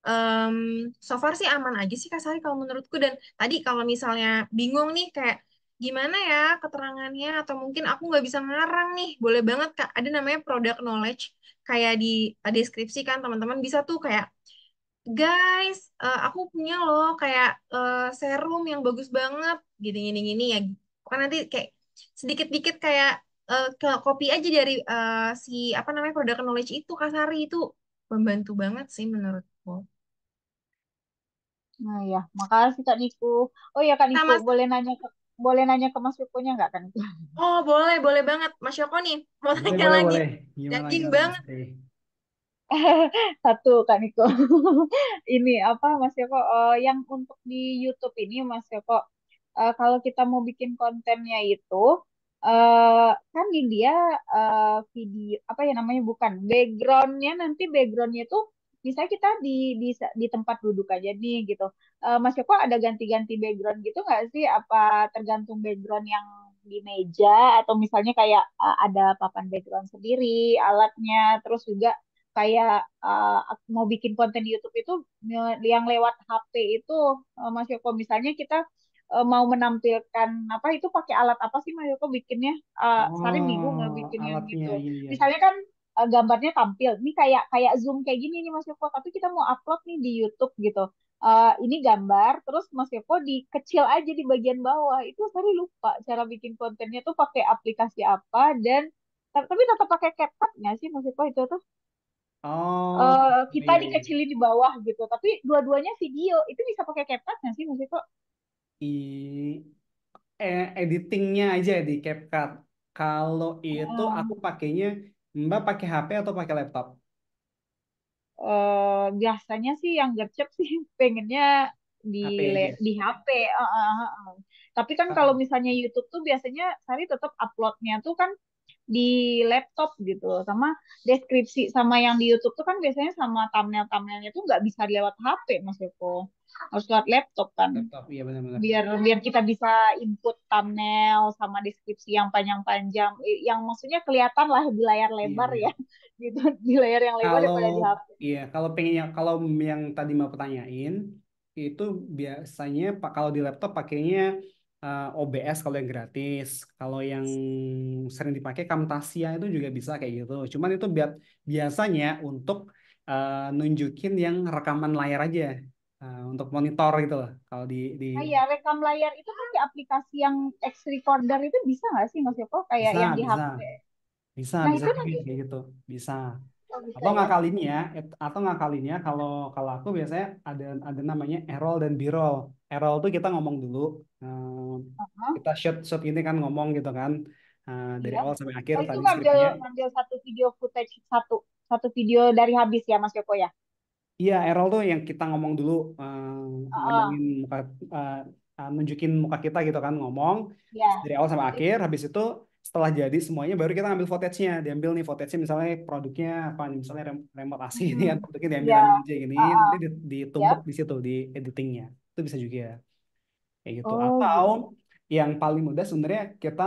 Em, so far sih aman aja sih Kak Sari kalau menurutku, dan tadi kalau misalnya bingung nih kayak gimana ya keterangannya atau mungkin aku nggak bisa ngarang nih, boleh banget Kak, ada namanya product knowledge, kayak di deskripsi kan teman-teman bisa tuh kayak guys, aku punya loh kayak serum yang bagus banget gini gini gini ya, kan nanti kayak sedikit-dikit kayak copy aja dari si apa namanya product knowledge itu Kak Sari, itu membantu banget sih menurutku. Nah ya, makasih Kak Niku. Oh ya Kak Niku, Sama. boleh nanya ke Mas Yukonya nggak Kak Niku? Oh, boleh, boleh banget. Mas Yoko nih, mau Boleh, tanya boleh, lagi. boleh. Gimana, Daging gimana Mas banget. Teh? Satu Kak Niko. Ini apa Mas Yoko? Yang untuk di YouTube ini Mas Yoko, kalau kita mau bikin kontennya itu, kan ini dia video apa ya namanya, bukan backgroundnya, nanti backgroundnya itu misalnya kita di tempat duduk aja nih gitu. Mas Yoko ada ganti-ganti background gitu nggak sih? Apa tergantung background yang di meja atau misalnya kayak ada papan background sendiri alatnya, terus juga kayak mau bikin konten di YouTube itu yang lewat HP itu, Mas Yoko misalnya kita mau menampilkan apa itu pakai alat apa sih Mas Yoko bikinnya? Sari bingung nggak Oh, bikin yang alatnya, gitu. iya, iya. Misalnya kan gambarnya tampil, ini kayak kayak Zoom kayak gini nih Mas Yoko, tapi kita mau upload nih di YouTube gitu. Ini gambar, terus Mas Yoko dikecil aja di bagian bawah. Itu Sari lupa cara bikin kontennya tuh pakai aplikasi apa, dan tapi tetap pakai CapCut nggak sih Mas Yoko itu tuh? Oh, Kita iya, iya. dikecilin di bawah gitu. Tapi dua-duanya video itu bisa pakai CapCut nggak sih Mas Iko? Editingnya aja di CapCut. Kalau itu aku Hmm, pakainya, Mbak pakai HP atau pakai laptop? biasanya sih yang gercep sih pengennya di HP aja. di HP. Tapi kan kalau misalnya YouTube tuh biasanya Sari tetap uploadnya tuh kan di laptop gitu, sama deskripsi sama yang di YouTube tuh kan biasanya sama thumbnail-thumbnailnya tuh nggak bisa lewat HP Mas Eko, harus lewat laptop kan, Laptop, iya benar-benar. biar biar kita bisa input thumbnail sama deskripsi yang panjang-panjang, yang maksudnya kelihatan lah di layar Iya, lebar iya. ya gitu, di layar yang lebar Kalau daripada di HP. iya, kalau yang tadi mau pertanyain itu biasanya Pak kalau di laptop pakainya OBS kalau yang gratis. Kalau yang sering dipakai Camtasia itu juga bisa kayak gitu. Cuman itu biasanya untuk nunjukin yang rekaman layar aja, untuk monitor gitu loh. Kalau di Nah ya, rekam layar itu kan di aplikasi yang X Recorder itu bisa nggak sih Mas Yoko, kayak bisa, yang di bisa, HP? bisa, Nah bisa itu juga nanti, kayak gitu, bisa. oh bisa Atau ya. ngakalinnya, kalau kalau aku biasanya ada namanya A-roll dan B-roll. A-roll tuh kita ngomong dulu, Heeh, kita shoot shoot ini kan ngomong gitu kan, dari iya. awal sampai akhir Oh itu tadi ngambil skripnya. ngambil satu video footage, satu satu video dari habis ya Mas Yoko ya. Iya, A-roll tuh yang kita ngomong dulu, Heeh, ngomongin muka, eh, nunjukin muka kita gitu kan, ngomong ya. dari awal sampai akhir. Habis itu setelah jadi semuanya baru kita ambil footage-nya. Diambil nih footage-nya misalnya produknya apa nih, misalnya remote AC ini kan produknya diambil Ya, ambil aja gini, heeh, nanti ditumbuk ya. di situ di editingnya. Itu bisa juga kayak gitu. Oh Atau gitu. yang paling mudah sebenarnya kita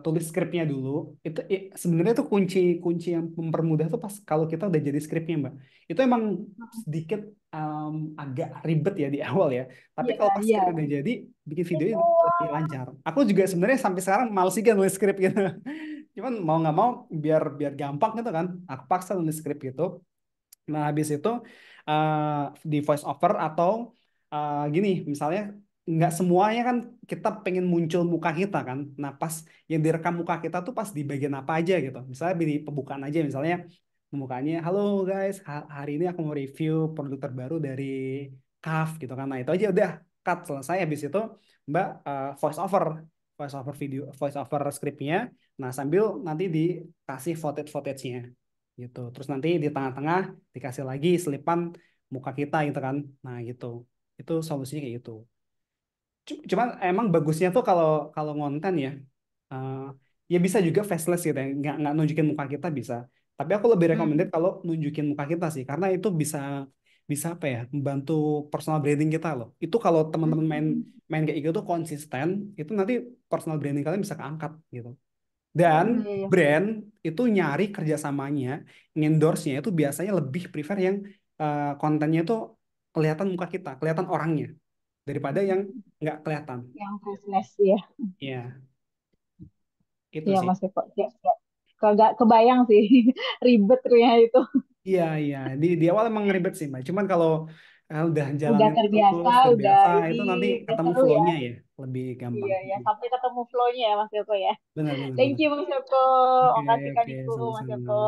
tulis skripnya dulu. Itu sebenarnya tuh kunci kunci yang mempermudah tuh pas kalau kita udah jadi skripnya, Mbak. Itu emang sedikit agak ribet ya di awal ya. Tapi Iya, kalau pas iya. skripnya udah jadi, bikin videonya lebih lancar. Aku juga sebenarnya sampai sekarang males juga nulis skrip gitu. Cuman mau nggak mau biar biar gampang gitu kan, aku paksa nulis skrip gitu. Nah, habis itu di voice over atau gini, misalnya nggak semuanya kan kita pengen muncul muka kita kan. Nah, pas yang direkam muka kita tuh pas di bagian apa aja gitu. Misalnya di pembukaan aja, misalnya pembukaannya, halo guys, hari ini aku mau review produk terbaru dari CAF gitu kan. Nah, itu aja udah cut selesai. Habis itu Mbak voice over video, voice over skripnya. Nah, sambil nanti dikasih footage-nya gitu. Terus nanti di tengah-tengah dikasih lagi selipan muka kita gitu kan. Nah, gitu. Itu solusinya kayak gitu. Cuman emang bagusnya tuh kalau kalau ngonten ya, eh, ya bisa juga faceless gitu ya, nggak nunjukin muka kita bisa. Tapi aku lebih recommended Hmm. kalau nunjukin muka kita sih, karena itu bisa bisa apa ya, membantu personal branding kita loh. Itu kalau teman-teman main Hmm. main kayak gitu konsisten, itu nanti personal branding kalian bisa keangkat gitu. Iya, Dan iya, iya. brand itu nyari kerjasamanya, endorse-nya itu biasanya lebih prefer yang kontennya itu kelihatan muka kita, kelihatan orangnya, daripada yang nggak kelihatan. Yang faceless ya. Iya, itu Iya, sih. Mas Eko. Ya, ya. Kagak kebayang sih ribetnya itu. Iya, iya. Di awal emang ribet sih, Mbak. Cuman kalau udah Udah jalanin terbiasa, terus, udah terbiasa, ini itu nanti udah ketemu seru ya. flow-nya ya, lebih gampang. Iya, ya. Sampai ketemu flow-nya ya, Mas Eko ya. Benar, benar, Thank benar. you, Mas Eko. Oke, Makasih Kak oke, Diku, Mas sama-sama. Eko.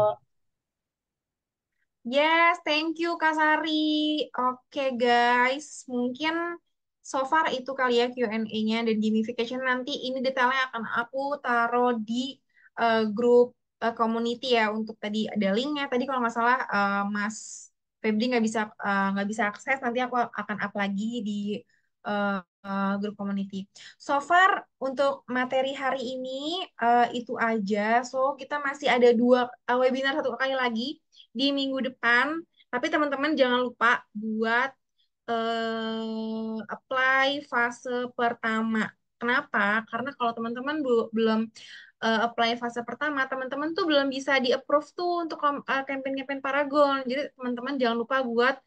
Yes, thank you Kak Sari. Oke guys, mungkin so far itu kali ya Q&A-nya dan gamification nanti ini detailnya akan aku taruh di grup community ya untuk tadi ada linknya. Tadi kalau nggak salah Mas Febri nggak bisa akses, nanti aku akan up lagi di grup community. So far untuk materi hari ini itu aja. So kita masih ada dua webinar satu kali lagi di minggu depan. Tapi teman-teman jangan lupa buat apply fase pertama. Kenapa? Karena kalau teman-teman belum apply fase pertama, teman-teman tuh belum bisa di-approve tuh untuk campaign-campaign Paragon. Jadi teman-teman jangan lupa buat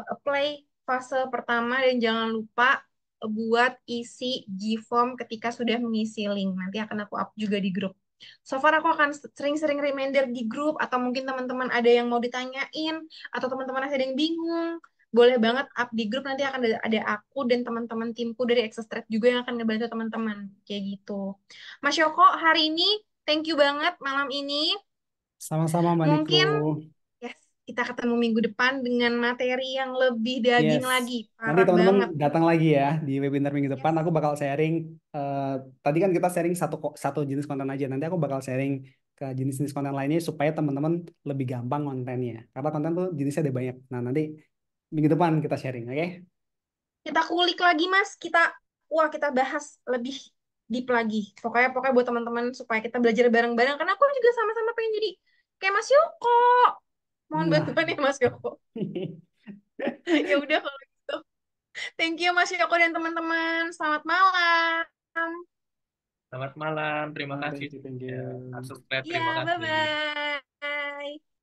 apply fase pertama dan jangan lupa buat isi G-form ketika sudah mengisi link. Nanti akan aku up juga di grup. So far aku akan sering-sering reminder di grup atau mungkin teman-teman ada yang mau ditanyain atau teman-teman ada yang bingung. Boleh banget up di grup, nanti akan ada aku dan teman-teman timku dari Access Trade juga yang akan ngebantu teman-teman kayak gitu. Mas Yoko, hari ini thank you banget malam ini. Sama-sama, Mbak Niko. Mungkin yes, kita ketemu minggu depan dengan materi yang lebih daging Yes. lagi. Nanti Parah teman-teman banget. datang lagi ya di webinar minggu depan. Yes. Aku bakal sharing. eh, Tadi kan kita sharing satu jenis konten aja. Nanti aku bakal sharing ke jenis-jenis konten lainnya supaya teman-teman lebih gampang kontennya. Karena konten tuh jenisnya ada banyak. Nah, nanti minggu depan kita sharing, oke? Kita kulik lagi, Mas. Kita bahas lebih deep lagi. Pokoknya pokoknya buat teman-teman supaya kita belajar bareng-bareng karena aku juga sama-sama pengen jadi kayak Mas Yoko. Mohon Nah, bantuan ya Mas Yoko. Ya udah kalau gitu. Thank you Mas Yoko dan teman-teman. Selamat malam. Selamat malam, terima thank kasih. you, thank Ya, you. subscribe, Iya, terima kasih. bye-bye.